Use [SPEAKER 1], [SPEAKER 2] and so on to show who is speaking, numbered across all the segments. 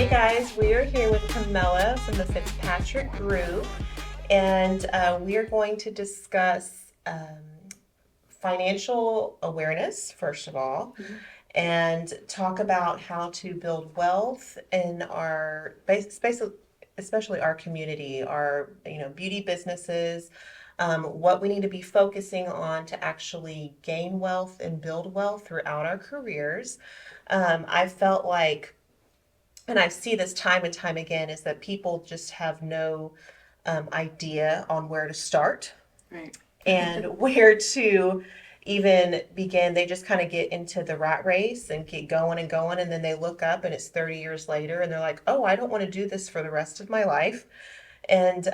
[SPEAKER 1] Hey guys, we are here with Kamela from the Fitzpatrick Group, and we are going to discuss financial awareness, first of all, and talk about how to build wealth in our especially our community, our beauty businesses, what we need to be focusing on to actually gain wealth and build wealth throughout our careers. I felt like, and I see this time and time again, is that people just have no idea on where to start
[SPEAKER 2] Right.
[SPEAKER 1] and where to even begin. They just kind of get into the rat race and keep going and going, and then they look up and it's 30 years later and they're like, oh, I don't want to do this for the rest of my life. And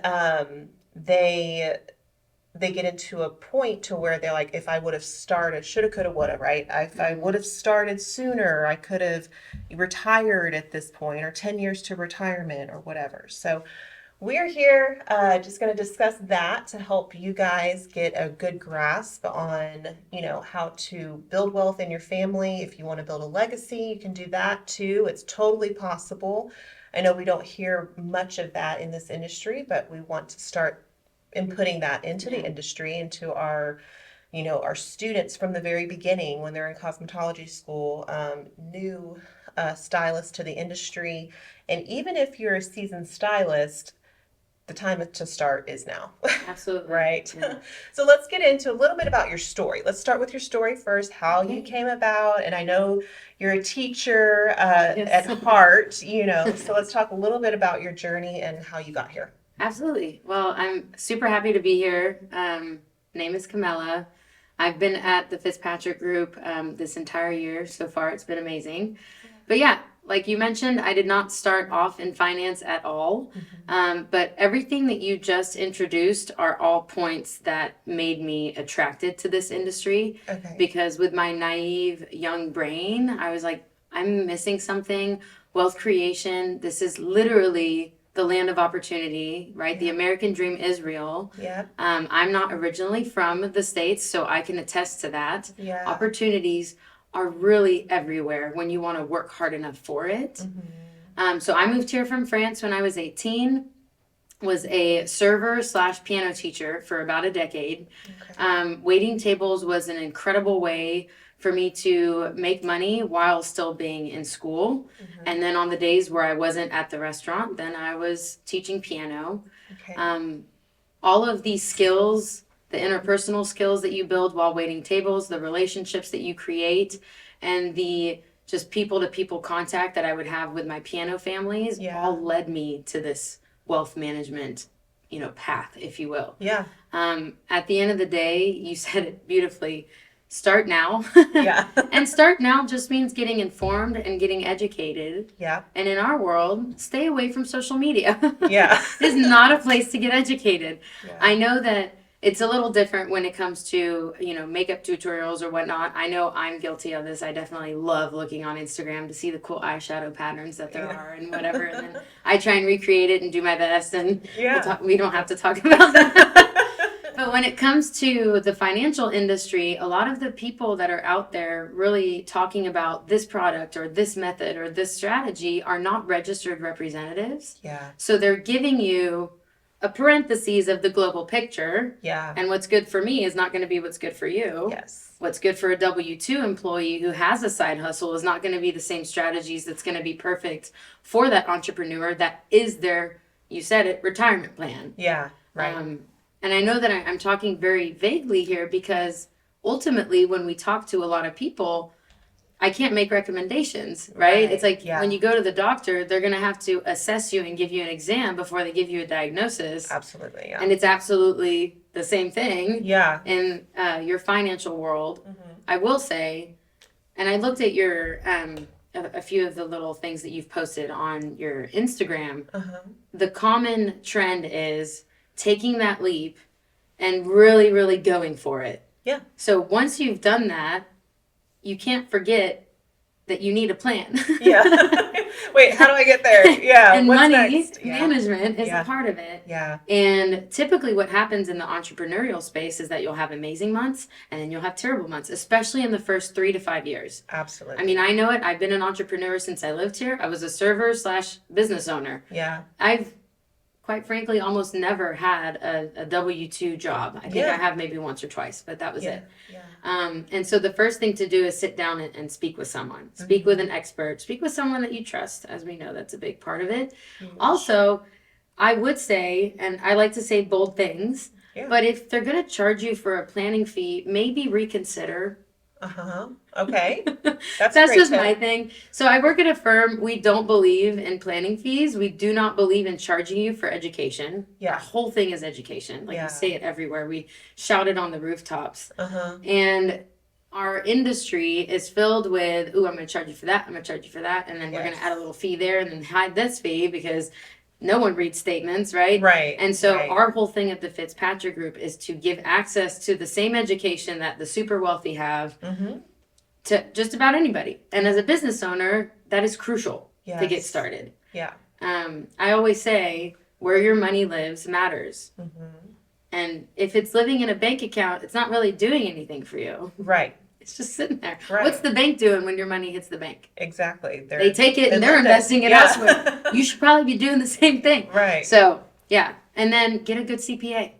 [SPEAKER 1] they get into a point to where they're like, if I would have started, shoulda, coulda, woulda, right? If I would have started sooner, I could have retired at this point, or 10 years to retirement, or whatever. So we're here just going to discuss that to help you guys get a good grasp on, how to build wealth in your family. If you want to build a legacy, you can do that too. It's totally possible. I know we don't hear much of that in this industry, but we want to start inputting that into the industry, into our students from the very beginning when they're in cosmetology school, new stylists to the industry. And even if you're a seasoned stylist, the time to start is now.
[SPEAKER 2] Absolutely.
[SPEAKER 1] Right?
[SPEAKER 2] Yeah.
[SPEAKER 1] So let's get into a little bit about your story. Let's start with your story first, how you came about. And I know you're a teacher at heart, so let's talk a little bit about your journey and how you got here.
[SPEAKER 2] Absolutely. Well, I'm super happy to be here. Name is Kamela. I've been at the Fitzpatrick Group this entire year. So far, it's been amazing. But yeah, like you mentioned, I did not start off in finance at all. But everything that you just introduced are all points that made me attracted to this industry.
[SPEAKER 1] Okay.
[SPEAKER 2] Because with my naive young brain, I was like, I'm missing something. Wealth creation. This is literally the land of opportunity, right? The American dream is real.
[SPEAKER 1] Yeah.
[SPEAKER 2] I'm not originally from the States, so I can attest to that.
[SPEAKER 1] Yeah.
[SPEAKER 2] Opportunities are really everywhere when you want to work hard enough for it. So I moved here from France when I was 18, was a server / piano teacher for about a decade.
[SPEAKER 1] Okay.
[SPEAKER 2] Waiting tables was an incredible way for me to make money while still being in school. And then on the days where I wasn't at the restaurant, then I was teaching piano.
[SPEAKER 1] Okay.
[SPEAKER 2] All of these skills, the interpersonal skills that you build while waiting tables, the relationships that you create, and the just people-to-people contact that I would have with my piano families all led me to this wealth management, path, if you will.
[SPEAKER 1] Yeah.
[SPEAKER 2] At the end of the day, you said it beautifully. Start now.
[SPEAKER 1] Yeah.
[SPEAKER 2] And start now just means getting informed and getting educated.
[SPEAKER 1] Yeah.
[SPEAKER 2] And in our world, stay away from social media.
[SPEAKER 1] Yeah.
[SPEAKER 2] It's not a place to get educated.
[SPEAKER 1] Yeah.
[SPEAKER 2] I know that it's a little different when it comes to, makeup tutorials or whatnot. I know I'm guilty of this. I definitely love looking on Instagram to see the cool eyeshadow patterns that there are and whatever. And then I try and recreate it and do my best. And we don't have to talk about that. But when it comes to the financial industry, a lot of the people that are out there really talking about this product or this method or this strategy are not registered representatives.
[SPEAKER 1] Yeah.
[SPEAKER 2] So they're giving you a parentheses of the global picture.
[SPEAKER 1] Yeah.
[SPEAKER 2] And what's good for me is not going to be what's good for you.
[SPEAKER 1] Yes.
[SPEAKER 2] What's good for a W-2 employee who has a side hustle is not going to be the same strategies that's going to be perfect for that entrepreneur that is their, you said it, retirement plan.
[SPEAKER 1] Yeah. Right.
[SPEAKER 2] And I know that I'm talking very vaguely here because ultimately when we talk to a lot of people, I can't make recommendations, right? It's like when you go to the doctor, they're going to have to assess you and give you an exam before they give you a diagnosis.
[SPEAKER 1] Absolutely. Yeah.
[SPEAKER 2] And it's absolutely the same thing in your financial world. I will say, and I looked at your a few of the little things that you've posted on your Instagram. The common trend is taking that leap and really, really going for it.
[SPEAKER 1] Yeah.
[SPEAKER 2] So once you've done that, you can't forget that you need a plan.
[SPEAKER 1] Yeah. Wait, how do I get there? Yeah,
[SPEAKER 2] And
[SPEAKER 1] what's
[SPEAKER 2] money
[SPEAKER 1] next? Yeah,
[SPEAKER 2] management is
[SPEAKER 1] yeah,
[SPEAKER 2] a part of it.
[SPEAKER 1] yeah,
[SPEAKER 2] And typically, what happens in the entrepreneurial space is that you'll have amazing months and then you'll have terrible months, especially in the first 3 to 5 years. I
[SPEAKER 1] absolutely.
[SPEAKER 2] mean, I know it. I've been an entrepreneur since I lived here. I was a server slash business owner.
[SPEAKER 1] Yeah,
[SPEAKER 2] I've quite frankly almost never had a W-2 job. I think I
[SPEAKER 1] yeah,
[SPEAKER 2] have maybe once or twice, but that was
[SPEAKER 1] yeah,
[SPEAKER 2] it.
[SPEAKER 1] yeah.
[SPEAKER 2] And so the first thing to do is sit down and speak with someone, speak with an expert, speak with someone that you trust. As we know, that's a big part of it.
[SPEAKER 1] Huge.
[SPEAKER 2] Also, I would say, and I like to say bold things,
[SPEAKER 1] Yeah.
[SPEAKER 2] but if they're going to charge you for a planning fee, maybe reconsider.
[SPEAKER 1] Uh-huh. Okay. That's
[SPEAKER 2] That's
[SPEAKER 1] great
[SPEAKER 2] just
[SPEAKER 1] tip.
[SPEAKER 2] my thing. So I work at a firm. We don't believe in planning fees. We do not believe in charging you for education.
[SPEAKER 1] Yeah.
[SPEAKER 2] Our whole thing is education. Like
[SPEAKER 1] Yeah.
[SPEAKER 2] we say it everywhere. We shout it on the rooftops.
[SPEAKER 1] Uh-huh.
[SPEAKER 2] And our industry is filled with, ooh, I'm going to charge you for that. I'm going to charge you for that. And then we're going to
[SPEAKER 1] Yes.
[SPEAKER 2] add a little fee there and then hide this fee because no one reads statements, right?
[SPEAKER 1] Right.
[SPEAKER 2] And so
[SPEAKER 1] right.
[SPEAKER 2] our whole thing at the Fitzpatrick Group is to give access to the same education that the super wealthy have
[SPEAKER 1] Mm-hmm.
[SPEAKER 2] to just about anybody. And as a business owner, that is crucial to get
[SPEAKER 1] Yes.
[SPEAKER 2] started.
[SPEAKER 1] Yeah.
[SPEAKER 2] I always say where your money lives matters.
[SPEAKER 1] Mm-hmm.
[SPEAKER 2] And if it's living in a bank account, it's not really doing anything for you.
[SPEAKER 1] Right.
[SPEAKER 2] It's just sitting there.
[SPEAKER 1] Right.
[SPEAKER 2] What's the bank doing when your money hits the bank?
[SPEAKER 1] Exactly.
[SPEAKER 2] They take it and they're
[SPEAKER 1] lend it.
[SPEAKER 2] investing it
[SPEAKER 1] Yeah.
[SPEAKER 2] elsewhere. You should probably be doing the same thing.
[SPEAKER 1] Right.
[SPEAKER 2] So, yeah. And then get a good CPA.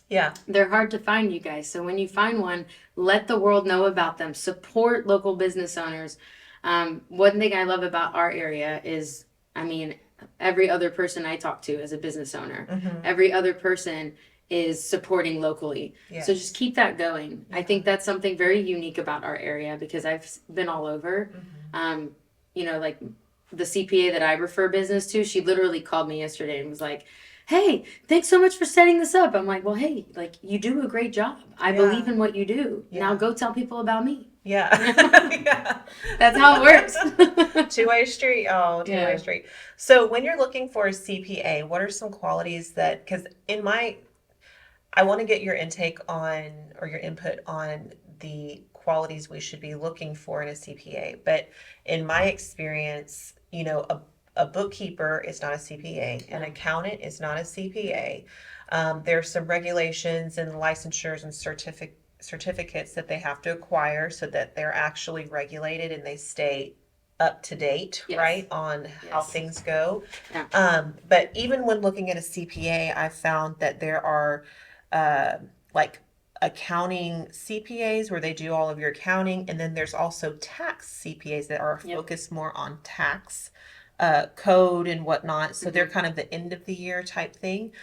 [SPEAKER 1] Yeah.
[SPEAKER 2] They're hard to find, you guys. So when you find one, let the world know about them. Support local business owners. One thing I love about our area is, I mean, every other person I talk to is a business owner.
[SPEAKER 1] Mm-hmm.
[SPEAKER 2] Every other person is supporting locally.
[SPEAKER 1] Yes.
[SPEAKER 2] So just keep that going. I think that's something very unique about our area because I've been all over. You know, like the CPA that I refer business to, she literally called me yesterday and was like, hey, thanks so much for setting this up. I'm like, well, hey, like you do a great job. I
[SPEAKER 1] Yeah.
[SPEAKER 2] believe in what you do.
[SPEAKER 1] Yeah.
[SPEAKER 2] Now go tell people about me.
[SPEAKER 1] Yeah. Yeah.
[SPEAKER 2] That's how it works.
[SPEAKER 1] Two-way street. Oh, two-way
[SPEAKER 2] Yeah.
[SPEAKER 1] street. So when you're looking for a CPA, what are some qualities that, because I want to get your intake on, or your input on the qualities we should be looking for in a CPA. But in my experience, you know, a bookkeeper is not a CPA. An accountant is not a CPA. There's some regulations and licensures and certificates that they have to acquire so that they're actually regulated and they stay up to date,
[SPEAKER 2] Yes.
[SPEAKER 1] right, on how
[SPEAKER 2] Yes.
[SPEAKER 1] things go.
[SPEAKER 2] Yeah.
[SPEAKER 1] But even when looking at a CPA, I've found that there are like accounting CPAs where they do all of your accounting, and then there's also tax CPAs that are
[SPEAKER 2] Yep.
[SPEAKER 1] focused more on tax code and whatnot. So they're kind of the end of the year type thing.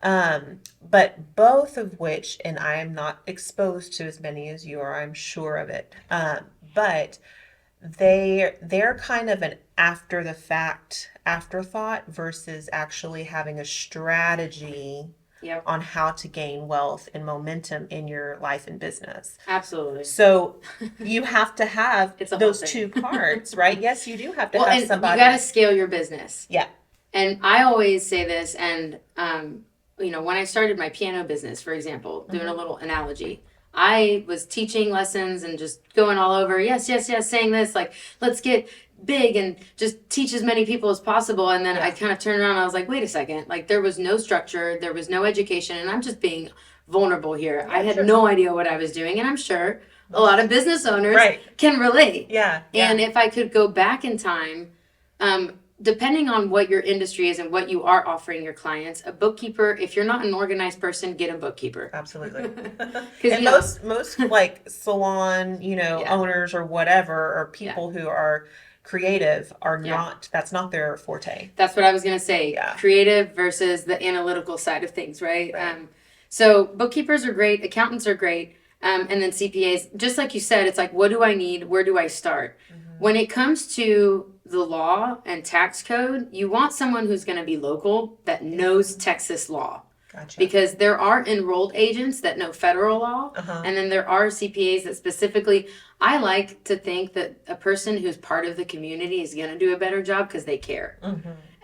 [SPEAKER 1] But both of which, and I am not exposed to as many as you are, I'm sure of it. But they're kind of an after the fact afterthought versus actually having a strategy
[SPEAKER 2] Yep.
[SPEAKER 1] on how to gain wealth and momentum in your life and business.
[SPEAKER 2] Absolutely.
[SPEAKER 1] So you have to have
[SPEAKER 2] It's a whole
[SPEAKER 1] those
[SPEAKER 2] thing.
[SPEAKER 1] two parts, right? Yes, you do have to
[SPEAKER 2] Well,
[SPEAKER 1] have
[SPEAKER 2] and
[SPEAKER 1] somebody.
[SPEAKER 2] you got to scale your business.
[SPEAKER 1] Yeah.
[SPEAKER 2] And I always say this, and you know, when I started my piano business, for example, doing a little analogy, I was teaching lessons and just going all over, yes, yes, yes, saying this, like, let's get big and just teach as many people as possible. And then I kind of turned around and I was like, wait a second, like there was no structure, there was no education, and I'm just being vulnerable here. I had
[SPEAKER 1] sure.
[SPEAKER 2] no idea what I was doing, and I'm sure a lot of business owners
[SPEAKER 1] Right.
[SPEAKER 2] can relate.
[SPEAKER 1] Yeah.
[SPEAKER 2] And if I could go back in time, depending on what your industry is and what you are offering your clients, a bookkeeper, if you're not an organized person, get a bookkeeper.
[SPEAKER 1] Absolutely.
[SPEAKER 2] Because
[SPEAKER 1] And most like salon,
[SPEAKER 2] Yeah.
[SPEAKER 1] owners or whatever, or people who are creative are
[SPEAKER 2] Yeah.
[SPEAKER 1] not, that's not their forte.
[SPEAKER 2] that's what I was going to say.
[SPEAKER 1] Yeah.
[SPEAKER 2] Creative versus the analytical side of things, right?
[SPEAKER 1] Right.
[SPEAKER 2] So bookkeepers are great, accountants are great, and then CPAs, just like you said, it's like, what do I need? Where do I start? When it comes to the law and tax code, you want someone who's going to be local that knows Texas law.
[SPEAKER 1] Gotcha.
[SPEAKER 2] Because there are enrolled agents that know federal law, and then there are CPAs that specifically, I like to think that a person who's part of the community is going to do a better job because they care.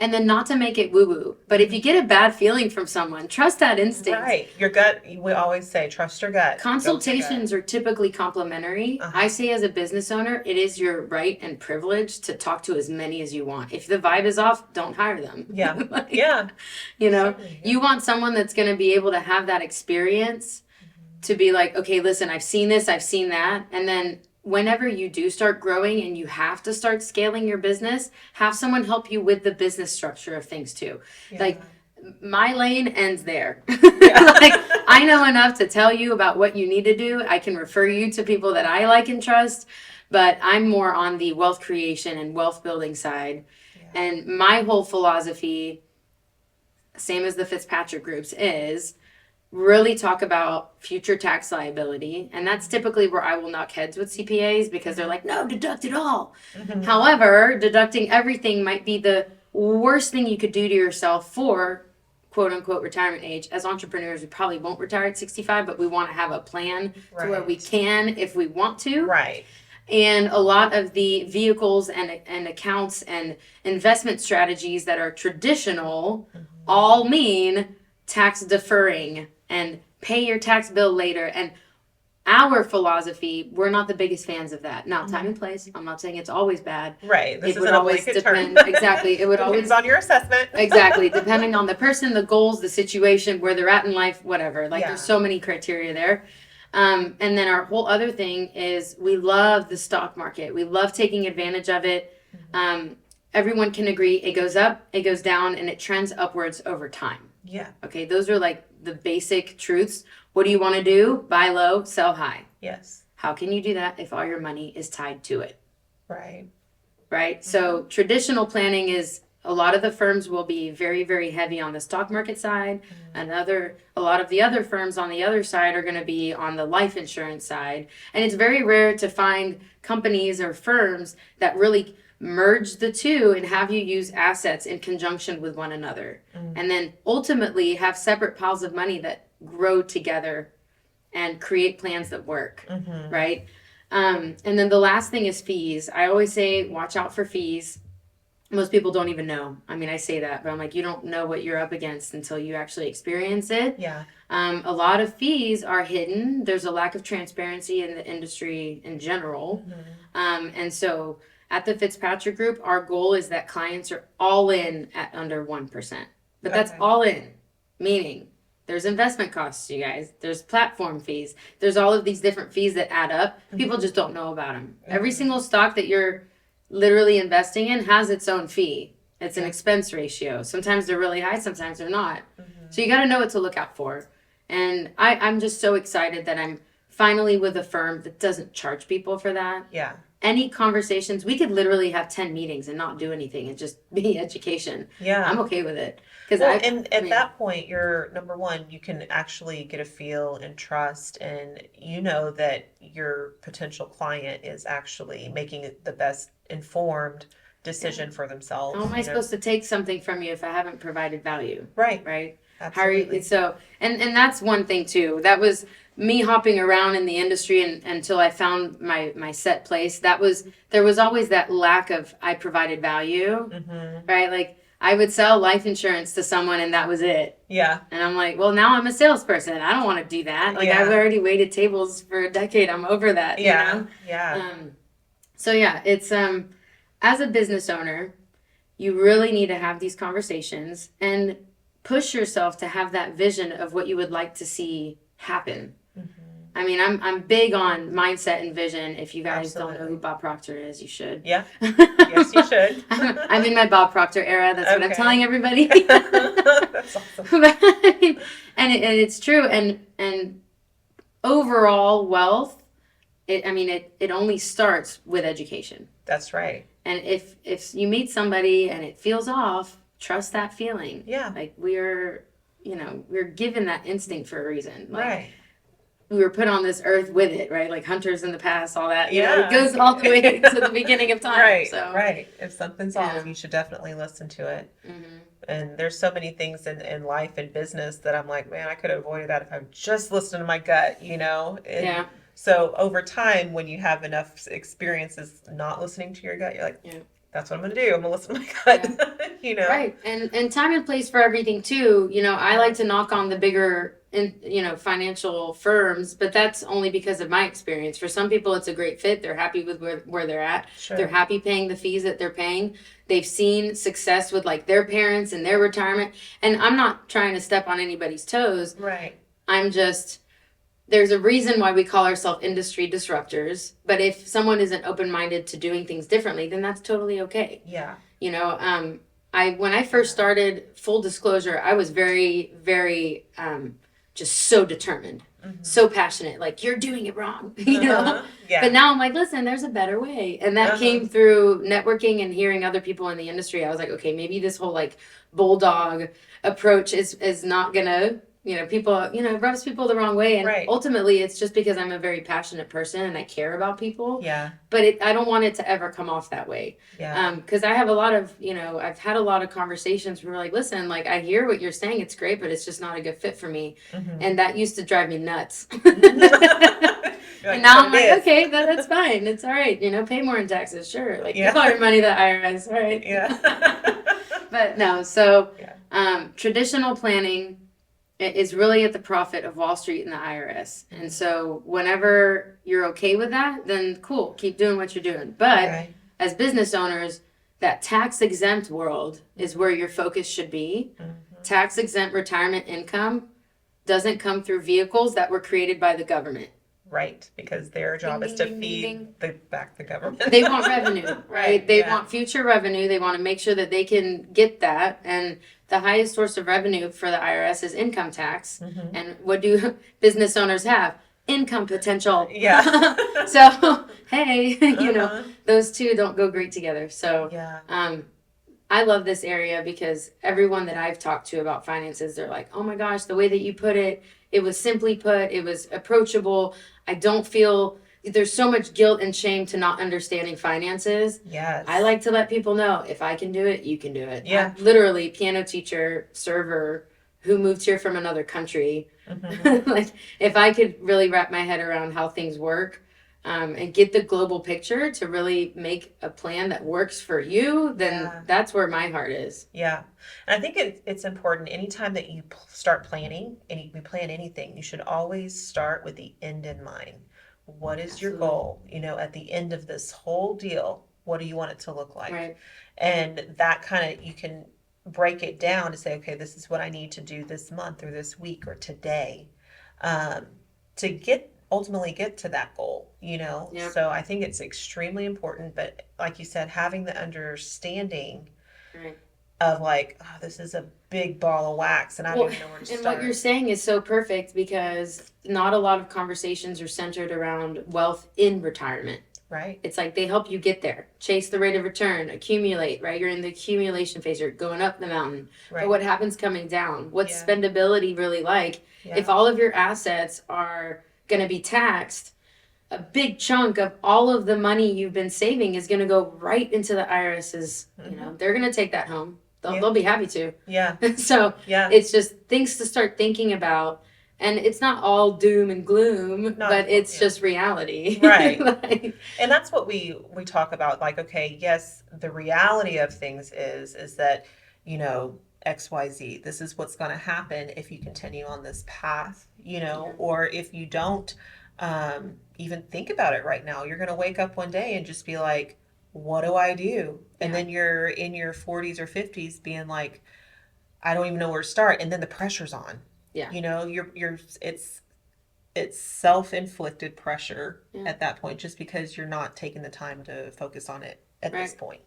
[SPEAKER 2] And then not to make it woo-woo, but if you get a bad feeling from someone, trust that instinct.
[SPEAKER 1] Right. Your gut, we always say, trust your gut.
[SPEAKER 2] Consultations are typically complimentary. I say as a business owner, it is your right and privilege to talk to as many as you want. If the vibe is off, don't hire them.
[SPEAKER 1] Yeah.
[SPEAKER 2] Like,
[SPEAKER 1] Yeah.
[SPEAKER 2] you know,
[SPEAKER 1] Certainly,
[SPEAKER 2] you want someone that's going to be able to have that experience to be like, okay, listen, I've seen this, I've seen that. And then whenever you do start growing and you have to start scaling your business, have someone help you with the business structure of things too.
[SPEAKER 1] Yeah.
[SPEAKER 2] Like, my lane ends there.
[SPEAKER 1] Yeah.
[SPEAKER 2] Like, I know enough to tell you about what you need to do. I can refer you to people that I like and trust, but I'm more on the wealth creation and wealth building side.
[SPEAKER 1] Yeah.
[SPEAKER 2] And my whole philosophy, same as the Fitzpatrick groups, is really talk about future tax liability. And that's typically where I will knock heads with CPAs because they're like, no, deduct it all. However, deducting everything might be the worst thing you could do to yourself for quote unquote retirement age. As entrepreneurs, we probably won't retire at 65, but we want to have a plan to where we can if we want to.
[SPEAKER 1] Right.
[SPEAKER 2] And a lot of the vehicles and accounts and investment strategies that are traditional all mean tax deferring and pay your tax bill later. And our philosophy, we're not the biggest fans of that. Now, time and place, I'm not saying it's always bad.
[SPEAKER 1] Right. This
[SPEAKER 2] It would
[SPEAKER 1] isn't a
[SPEAKER 2] always
[SPEAKER 1] blanket
[SPEAKER 2] depend.
[SPEAKER 1] term.
[SPEAKER 2] Exactly. It would always
[SPEAKER 1] Depends on your assessment.
[SPEAKER 2] exactly, depending on the person, the goals, the situation, where they're at in life, whatever. Like,
[SPEAKER 1] Yeah.
[SPEAKER 2] there's so many criteria there. And then our whole other thing is we love the stock market. We love taking advantage of it. Everyone can agree it goes up, it goes down, and it trends upwards over time.
[SPEAKER 1] Yeah.
[SPEAKER 2] Okay, those are like the basic truths. What do you want to do? Buy low, sell high.
[SPEAKER 1] Yes.
[SPEAKER 2] How can you do that if all your money is tied to it?
[SPEAKER 1] Right.
[SPEAKER 2] Right? So traditional planning is a lot of the firms will be very, very heavy on the stock market side. And a lot of the other firms on the other side are going to be on the life insurance side. And it's very rare to find companies or firms that really merge the two and have you use assets in conjunction with one another. And then ultimately have separate piles of money that grow together and create plans that work. Right? And then the last thing is fees. I always say, watch out for fees. Most people don't even know. I mean, I say that, but I'm like, you don't know what you're up against until you actually experience it.
[SPEAKER 1] Yeah.
[SPEAKER 2] A lot of fees are hidden. There's a lack of transparency in the industry in general. And so at the Fitzpatrick Group, our goal is that clients are all in at under 1%. But that's all in, meaning there's investment costs, you guys. There's platform fees. There's all of these different fees that add up. People just don't know about them. Every single stock that you're literally investing in has its own fee. It's an expense ratio. Sometimes they're really high, sometimes they're not. So you got to know what to look out for. And I'm just so excited that I'm finally with a firm that doesn't charge people for that.
[SPEAKER 1] Yeah.
[SPEAKER 2] Any conversations, we could literally have 10 meetings and not do anything and just be education.
[SPEAKER 1] Yeah.
[SPEAKER 2] I'm okay with it. Because
[SPEAKER 1] Well, and at that point, you're number one, you can actually get a feel and trust, and you know that your potential client is actually making the best informed decision for themselves.
[SPEAKER 2] how am I supposed to take something from you if I haven't provided value?
[SPEAKER 1] Right.
[SPEAKER 2] Right?
[SPEAKER 1] Absolutely.
[SPEAKER 2] So, and that's one thing too. That was me hopping around in the industry until I found my set place. There was always that lack of I provided value, right? Like I would sell life insurance to someone and that was it.
[SPEAKER 1] Yeah.
[SPEAKER 2] And I'm like, well, now I'm a salesperson. I don't want to do that. Like I've already waited tables for a decade. I'm over that.
[SPEAKER 1] Yeah.
[SPEAKER 2] You know?
[SPEAKER 1] Yeah.
[SPEAKER 2] So yeah, it's as a business owner, you really need to have these conversations and push yourself to have that vision of what you would like to see happen. I mean, I'm big on mindset and vision. If you guys don't know who Bob Proctor is, you should.
[SPEAKER 1] Yeah. Yes, you should.
[SPEAKER 2] I'm in my Bob Proctor era. That's what I'm telling everybody.
[SPEAKER 1] That's awesome.
[SPEAKER 2] And it's true. And overall wealth, it only starts with education.
[SPEAKER 1] That's right.
[SPEAKER 2] And if you meet somebody and it feels off, trust that feeling.
[SPEAKER 1] Yeah.
[SPEAKER 2] Like we're given that instinct for a reason. Like,
[SPEAKER 1] Right.
[SPEAKER 2] we were put on this earth with it, right? Like hunters in the past, all that.
[SPEAKER 1] Yeah.
[SPEAKER 2] It goes all the way to the beginning of time.
[SPEAKER 1] Right.
[SPEAKER 2] So.
[SPEAKER 1] Right. If something's off,
[SPEAKER 2] Yeah.
[SPEAKER 1] you should definitely listen to it. And there's so many things in life and business that I'm like, man, I could have avoided that if I just listened to my gut, you know? And
[SPEAKER 2] Yeah.
[SPEAKER 1] so over time, when you have enough experiences not listening to your gut, you're like, that's what I'm going to do. I'm going to listen to my gut, you know?
[SPEAKER 2] Right. And time and place for everything too. You know, I like to knock on the bigger financial firms, but that's only because of my experience. For some people it's a great fit. They're happy with where they're at.
[SPEAKER 1] Sure.
[SPEAKER 2] They're happy paying the fees that they're paying. They've seen success with like their parents and their retirement. And I'm not trying to step on anybody's toes.
[SPEAKER 1] Right.
[SPEAKER 2] I'm just there's a reason why we call ourselves industry disruptors. But if someone isn't open-minded to doing things differently, then that's totally okay.
[SPEAKER 1] Yeah.
[SPEAKER 2] You know, when I first started, full disclosure, I was very, very just so determined, so passionate, like you're doing it wrong, you know.
[SPEAKER 1] Yeah.
[SPEAKER 2] But now I'm like, listen, there's a better way, and that came through networking and hearing other people in the industry. I was like, okay, maybe this whole like bulldog approach is not gonna. People, it rubs people the wrong way. And
[SPEAKER 1] Right.
[SPEAKER 2] ultimately, it's just because I'm a very passionate person and I care about people.
[SPEAKER 1] Yeah.
[SPEAKER 2] But I don't want it to ever come off that way.
[SPEAKER 1] Yeah.
[SPEAKER 2] Because I have a lot of, I've had a lot of conversations where we're like, listen, like, I hear what you're saying. It's great, but it's just not a good fit for me. And that used to drive me nuts. And now I'm like, okay, that's fine. It's all right. Pay more in taxes. Sure. Like, give all your money to the IRS. All right.
[SPEAKER 1] Yeah.
[SPEAKER 2] But no, so traditional planning is really at the profit of Wall Street and the IRS. And so whenever you're okay with that, then cool, keep doing what you're doing. But as business owners, that tax exempt world is where your focus should be. Tax exempt retirement income doesn't come through vehicles that were created by the government.
[SPEAKER 1] Right, because their job is to feed back the government.
[SPEAKER 2] They want revenue, right? They want future revenue. They want to make sure that they can get that. And the highest source of revenue for the IRS is income tax. And what do business owners have? Income potential.
[SPEAKER 1] Yeah.
[SPEAKER 2] So, hey, those two don't go great together. So, I love this area because everyone that I've talked to about finances, they're like, oh my gosh, the way that you put it, it was simply put, it was approachable. I don't feel there's so much guilt and shame to not understanding finances.
[SPEAKER 1] Yes.
[SPEAKER 2] I like to let people know if I can do it, you can do it.
[SPEAKER 1] Yeah.
[SPEAKER 2] I'm literally piano teacher, server who moved here from another country. Like if I could really wrap my head around how things work, and get the global picture to really make a plan that works for you, then that's where my heart is.
[SPEAKER 1] Yeah. And I think it's important anytime that you start planning and you plan anything, you should always start with the end in mind. What is your goal? At the end of this whole deal, what do you want it to look like?
[SPEAKER 2] Right.
[SPEAKER 1] And that kind of, you can break it down to say, okay, this is what I need to do this month or this week or today, to ultimately get to that goal, So I think it's extremely important, but like you said, having the understanding of like, oh, this is a big ball of wax and I don't even know where to start.
[SPEAKER 2] And what you're saying is so perfect because not a lot of conversations are centered around wealth in retirement.
[SPEAKER 1] Right.
[SPEAKER 2] It's like they help you get there. Chase the rate of return, accumulate, right? You're in the accumulation phase, you're going up the mountain. Right. But what happens coming down? What's spendability really like? If all of your assets are going to be taxed, a big chunk of all of the money you've been saving is going to go right into the IRS's, they're going to take that home. They'll be happy to. Yeah. So it's just things to start thinking about. And it's not all doom and gloom, but it's just reality.
[SPEAKER 1] Right. And that's what we talk about. Like, okay, yes, the reality of things is that, XYZ, this is what's going to happen if you continue on this path, or if you don't even think about it right now. You're going to wake up one day and just be like, what do I do? And then you're in your 40s or 50s being like, I don't even know where to start. And then the pressure's on. Yeah. It's self-inflicted pressure at that point, just because you're not taking the time to focus on it at this point.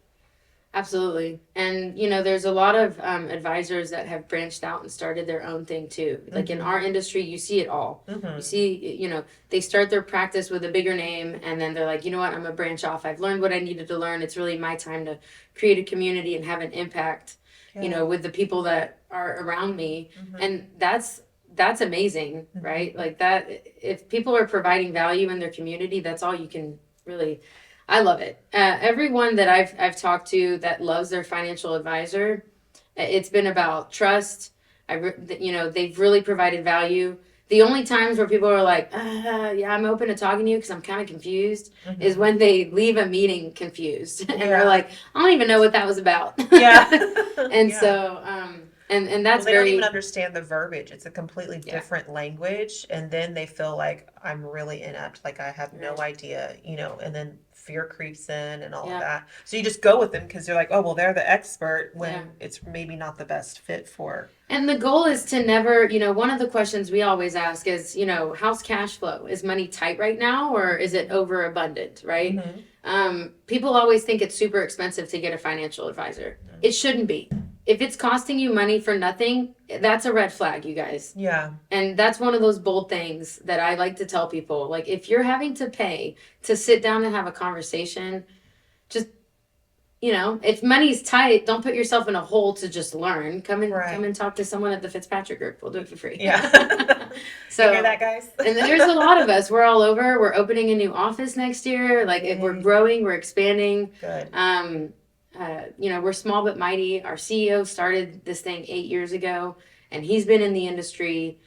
[SPEAKER 2] Absolutely. And, there's a lot of advisors that have branched out and started their own thing too. Like in our industry, you see it all. You see, they start their practice with a bigger name and then they're like, you know what, I'm going to branch off. I've learned what I needed to learn. It's really my time to create a community and have an impact, with the people that are around me. And that's amazing, right? Like that, if people are providing value in their community, that's all you can really... I love it. Everyone that I've talked to that loves their financial advisor, it's been about trust. They've really provided value. The only times where people are like, yeah, I'm open to talking to you because I'm kind of confused, is when they leave a meeting confused and they're like, I don't even know what that was about.
[SPEAKER 1] Yeah.
[SPEAKER 2] And
[SPEAKER 1] Yeah.
[SPEAKER 2] so, and that's
[SPEAKER 1] Well, they don't even
[SPEAKER 2] very,
[SPEAKER 1] understand the verbiage. It's a completely different language, and then they feel like I'm really inept, like I have no
[SPEAKER 2] Right.
[SPEAKER 1] idea, and then fear creeps in and all of
[SPEAKER 2] Yeah.
[SPEAKER 1] that. So you just go with them because you're like, oh, well, they're the expert when
[SPEAKER 2] Yeah.
[SPEAKER 1] it's maybe not the best fit for.
[SPEAKER 2] And the goal is to never, one of the questions we always ask is, how's cash flow? Is money tight right now or is it overabundant, right? People always think it's super expensive to get a financial advisor. It shouldn't be. If it's costing you money for nothing, that's a red flag, you guys.
[SPEAKER 1] Yeah.
[SPEAKER 2] And that's one of those bold things that I like to tell people. Like, if you're having to pay to sit down and have a conversation, just if money's tight, don't put yourself in a hole to just learn. Come and talk to someone at the Fitzpatrick group. We'll do it for free.
[SPEAKER 1] Yeah.
[SPEAKER 2] So
[SPEAKER 1] you hear that, guys?
[SPEAKER 2] And there's a lot of us. We're all over. We're opening a new office next year. Like we're growing, we're expanding.
[SPEAKER 1] Good.
[SPEAKER 2] We're small but mighty. Our CEO started this thing 8 years ago, and he's been in the industry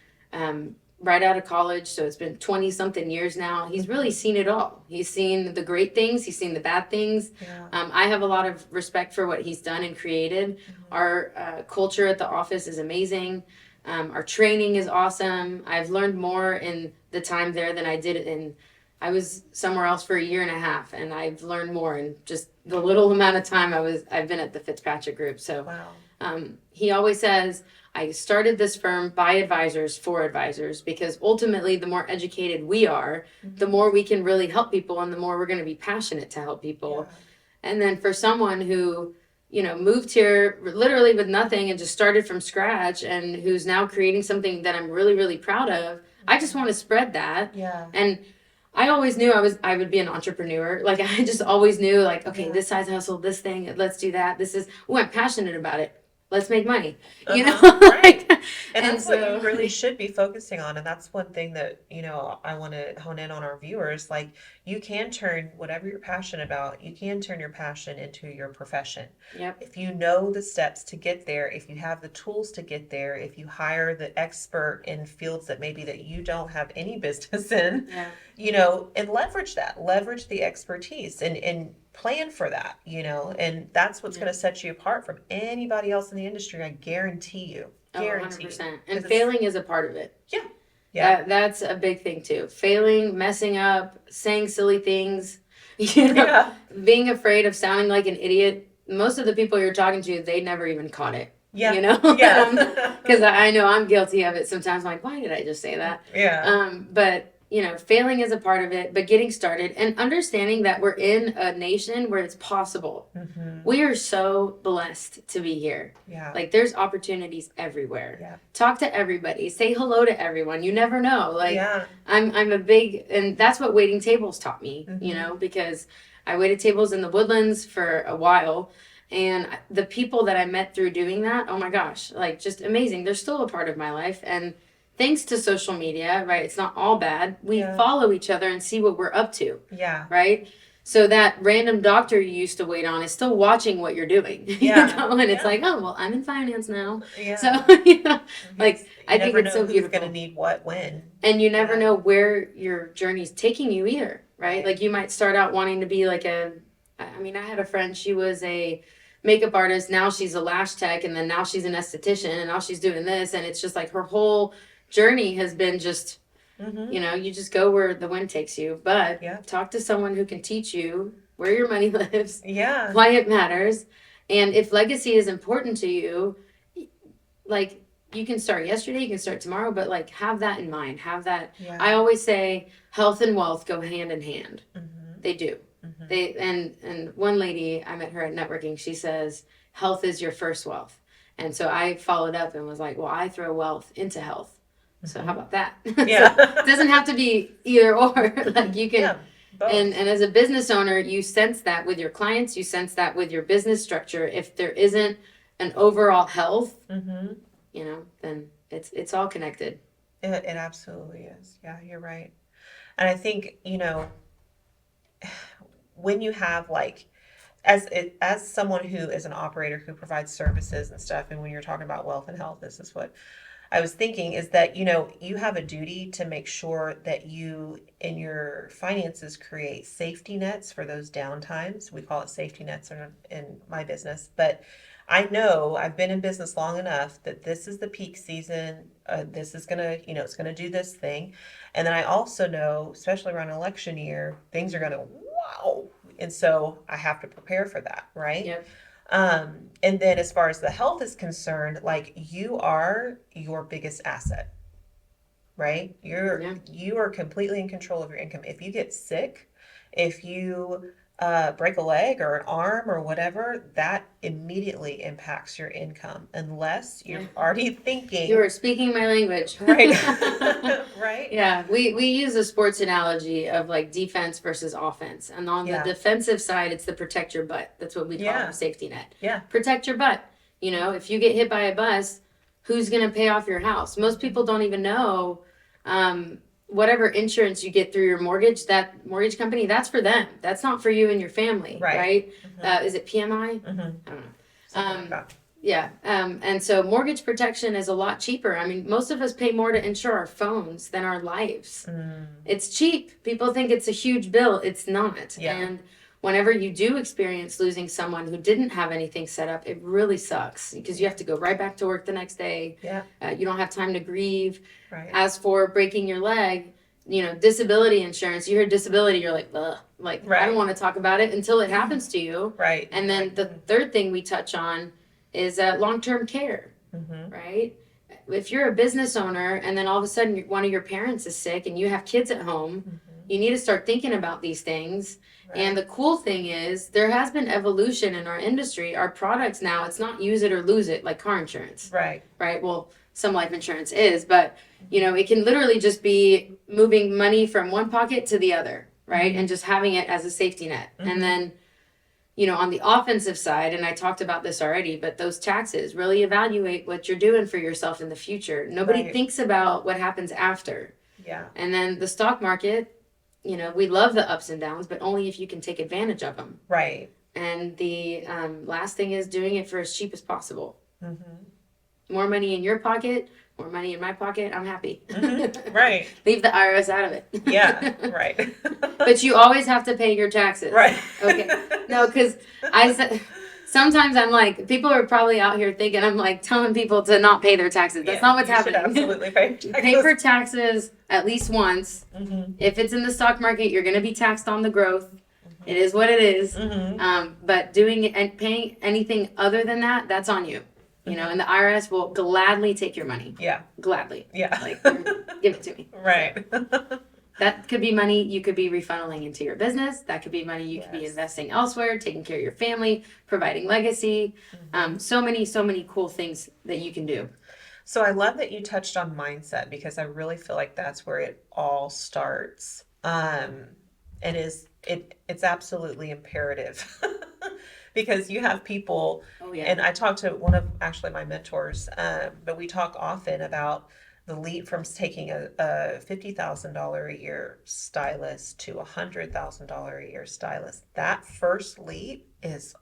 [SPEAKER 2] right out of college, so it's been 20 something years now. He's really seen it all. He's seen the great things, he's seen the bad things. I have a lot of respect for what he's done and created. Our culture at the office is amazing. Our training is awesome. I've learned more in the time there than I did in I was somewhere else for a year and a half, and I've learned more in just the little amount of time I've been at the Fitzpatrick group. So he always says, I started this firm by advisors for advisors, because ultimately the more educated we are, the more we can really help people, and the more we're going to be passionate to help people. And then for someone who, moved here literally with nothing and just started from scratch, and who's now creating something that I'm really, really proud of, I just want to spread that. And I always knew I would be an entrepreneur. Like, I just always knew, like, okay, this side hustle, this thing, let's do that. I'm passionate about it. Let's make money,
[SPEAKER 1] right. And that's what you really should be focusing on. And that's one thing that, I want to hone in on our viewers. Like, you can turn whatever you're passionate about, you can turn your passion into your profession. If you know the steps to get there, if you have the tools to get there, if you hire the expert in fields that maybe that you don't have any business in, and leverage the expertise and plan for that, and that's what's going to set you apart from anybody else in the industry. I guarantee you.
[SPEAKER 2] 100%. And failing is a part of it.
[SPEAKER 1] Yeah.
[SPEAKER 2] That's a big thing too. Failing, messing up, saying silly things, being afraid of sounding like an idiot. Most of the people you're talking to, they never even caught it. Because I know I'm guilty of it sometimes. I'm like, why did I just say that? But failing is a part of it, but getting started and understanding that we're in a nation where it's possible. We are so blessed to be here. Like, there's opportunities everywhere. Talk to everybody. Say hello to everyone. You never know. Like, I'm a big, and that's what waiting tables taught me, because I waited tables in the Woodlands for a while. And the people that I met through doing that, oh my gosh, like, just amazing. They're still a part of my life. And thanks to social media, right? It's not all bad. We follow each other and see what we're up to. Right? So that random doctor you used to wait on is still watching what you're doing. And it's like, oh, well, I'm in finance now. So, like, I think it's so beautiful.
[SPEAKER 1] Who's going to need what when.
[SPEAKER 2] And you never know where your journey's taking you either, right? Like, you might start out wanting to be like I had a friend, she was a makeup artist. Now she's a lash tech, and then now she's an esthetician, and now she's doing this. And it's just like her whole journey has been just, you just go where the wind takes you. But talk to someone who can teach you where your money lives, why it matters. And if legacy is important to you, like, you can start yesterday, you can start tomorrow, but like, have that in mind. Have that. I always say health and wealth go hand in hand. They do. They and one lady, I met her at networking, she says health is your first wealth. And so I followed up and was like, well, I throw wealth into health. So how about that? So it doesn't have to be either or. Like, you can and as a business owner, you sense that with your clients, you sense that with your business structure. If there isn't an overall health, then it's all connected.
[SPEAKER 1] It absolutely is. Yeah, you're right. And I think, when you have, like, as someone who is an operator who provides services and stuff, and when you're talking about wealth and health, this is what I was thinking is that, you have a duty to make sure that you in your finances create safety nets for those downtimes. We call it safety nets in my business. But I know I've been in business long enough that this is the peak season. This is it's gonna do this thing. And then I also know, especially around election year, things are gonna wow. And so I have to prepare for that, right?
[SPEAKER 2] Yep.
[SPEAKER 1] And then as far as the health is concerned, like you are your biggest asset, right?
[SPEAKER 2] Yeah.
[SPEAKER 1] You are completely in control of your income. If you get sick, if you break a leg or an arm or whatever, that immediately impacts your income unless you're
[SPEAKER 2] Yeah.
[SPEAKER 1] already thinking.
[SPEAKER 2] You are speaking my language.
[SPEAKER 1] Right. Right.
[SPEAKER 2] Yeah, we use a sports analogy of like defense versus offense. And on the defensive side, it's the protect your butt. That's what we call a safety net.
[SPEAKER 1] Yeah.
[SPEAKER 2] Protect your butt. If you get hit by a bus, who's going to pay off your house? Most people don't even know whatever insurance you get through your mortgage, that mortgage company, that's for them. That's not for you and your family, right?
[SPEAKER 1] Mm-hmm.
[SPEAKER 2] Is it PMI?
[SPEAKER 1] Mm-hmm.
[SPEAKER 2] I don't know.
[SPEAKER 1] Something like that.
[SPEAKER 2] Yeah. And so mortgage protection is a lot cheaper. I mean, most of us pay more to insure our phones than our lives. It's cheap. People think it's a huge bill. It's not.
[SPEAKER 1] Yeah.
[SPEAKER 2] And whenever you do experience losing someone who didn't have anything set up, it really sucks because you have to go right back to work the next day.
[SPEAKER 1] Yeah.
[SPEAKER 2] You don't have time to grieve.
[SPEAKER 1] Right.
[SPEAKER 2] As for breaking your leg, disability insurance, you hear disability, you're like, ugh. Like, I don't want to talk about it until it happens to you.
[SPEAKER 1] Right.
[SPEAKER 2] And then the third thing we touch on is long-term care, right? If you're a business owner and then all of a sudden one of your parents is sick and you have kids at home, you need to start thinking about these things. Right. And the cool thing is there has been evolution in our industry. Our products now, it's not use it or lose it like car insurance.
[SPEAKER 1] Right.
[SPEAKER 2] Right? Well, some life insurance is, but it can literally just be moving money from one pocket to the other, right? And just having it as a safety net. And then on the offensive side, and I talked about this already, but those taxes, really evaluate what you're doing for yourself in the future. Nobody thinks about what happens after.
[SPEAKER 1] Yeah.
[SPEAKER 2] And then the stock market, we love the ups and downs, but only if you can take advantage of them.
[SPEAKER 1] Right.
[SPEAKER 2] And the last thing is doing it for as cheap as possible. More money in your pocket, more money in my pocket, I'm happy.
[SPEAKER 1] Right.
[SPEAKER 2] Leave the IRS out of it.
[SPEAKER 1] Yeah, right.
[SPEAKER 2] But you always have to pay your taxes.
[SPEAKER 1] Right.
[SPEAKER 2] Okay. No, because sometimes I'm like, people are probably out here thinking I'm like telling people to not pay their taxes. That's not what's happening.
[SPEAKER 1] Absolutely pay taxes.
[SPEAKER 2] Pay for taxes at least once. If it's in the stock market, you're going to be taxed on the growth. It is what it is. But doing it and paying anything other than that, that's on you. And the IRS will gladly take your money.
[SPEAKER 1] Yeah.
[SPEAKER 2] Gladly.
[SPEAKER 1] Yeah.
[SPEAKER 2] Like, give it to me.
[SPEAKER 1] Right.
[SPEAKER 2] So, that could be money you could be refunneling into your business. That could be money you could be investing elsewhere, taking care of your family, providing legacy. So many cool things that you can do.
[SPEAKER 1] So I love that you touched on mindset because I really feel like that's where it all starts. And it's absolutely imperative. Because you have people, and I talked to one of actually my mentors, but we talk often about the leap from taking a $50,000 a year stylist to a $100,000 a year stylist. That first leap is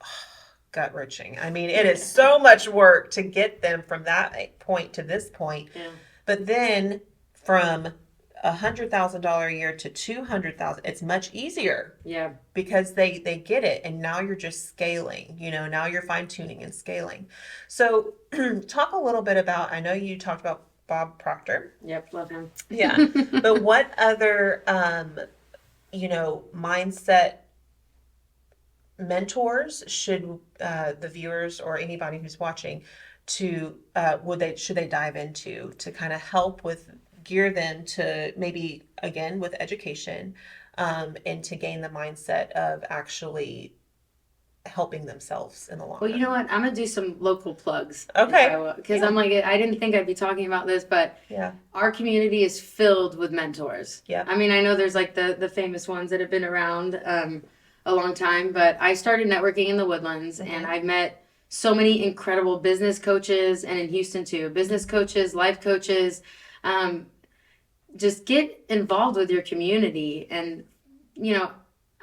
[SPEAKER 1] gut-wrenching. I mean, it is so much work to get them from that point to this point. Yeah. But then from $100,000 a year to $200,000, it's much easier.
[SPEAKER 2] Yeah.
[SPEAKER 1] Because they get it, and now you're just scaling. Now you're fine tuning and scaling. So, talk a little bit about. I know you talked about Bob Proctor.
[SPEAKER 2] Yep, love him.
[SPEAKER 1] Yeah, but what other mindset mentors should the viewers or anybody who's watching should they dive into to kind of help with gear them to maybe again with education and to gain the mindset of actually helping themselves in the long run.
[SPEAKER 2] Well, you know what? I'm going to do some local plugs.
[SPEAKER 1] Okay.
[SPEAKER 2] Because I'm like, I didn't think I'd be talking about this, but our community is filled with mentors.
[SPEAKER 1] Yeah.
[SPEAKER 2] I mean, I know there's like the famous ones that have been around a long time, but I started networking in the Woodlands and I've met so many incredible business coaches, and in Houston too, business coaches, life coaches. Just get involved with your community, and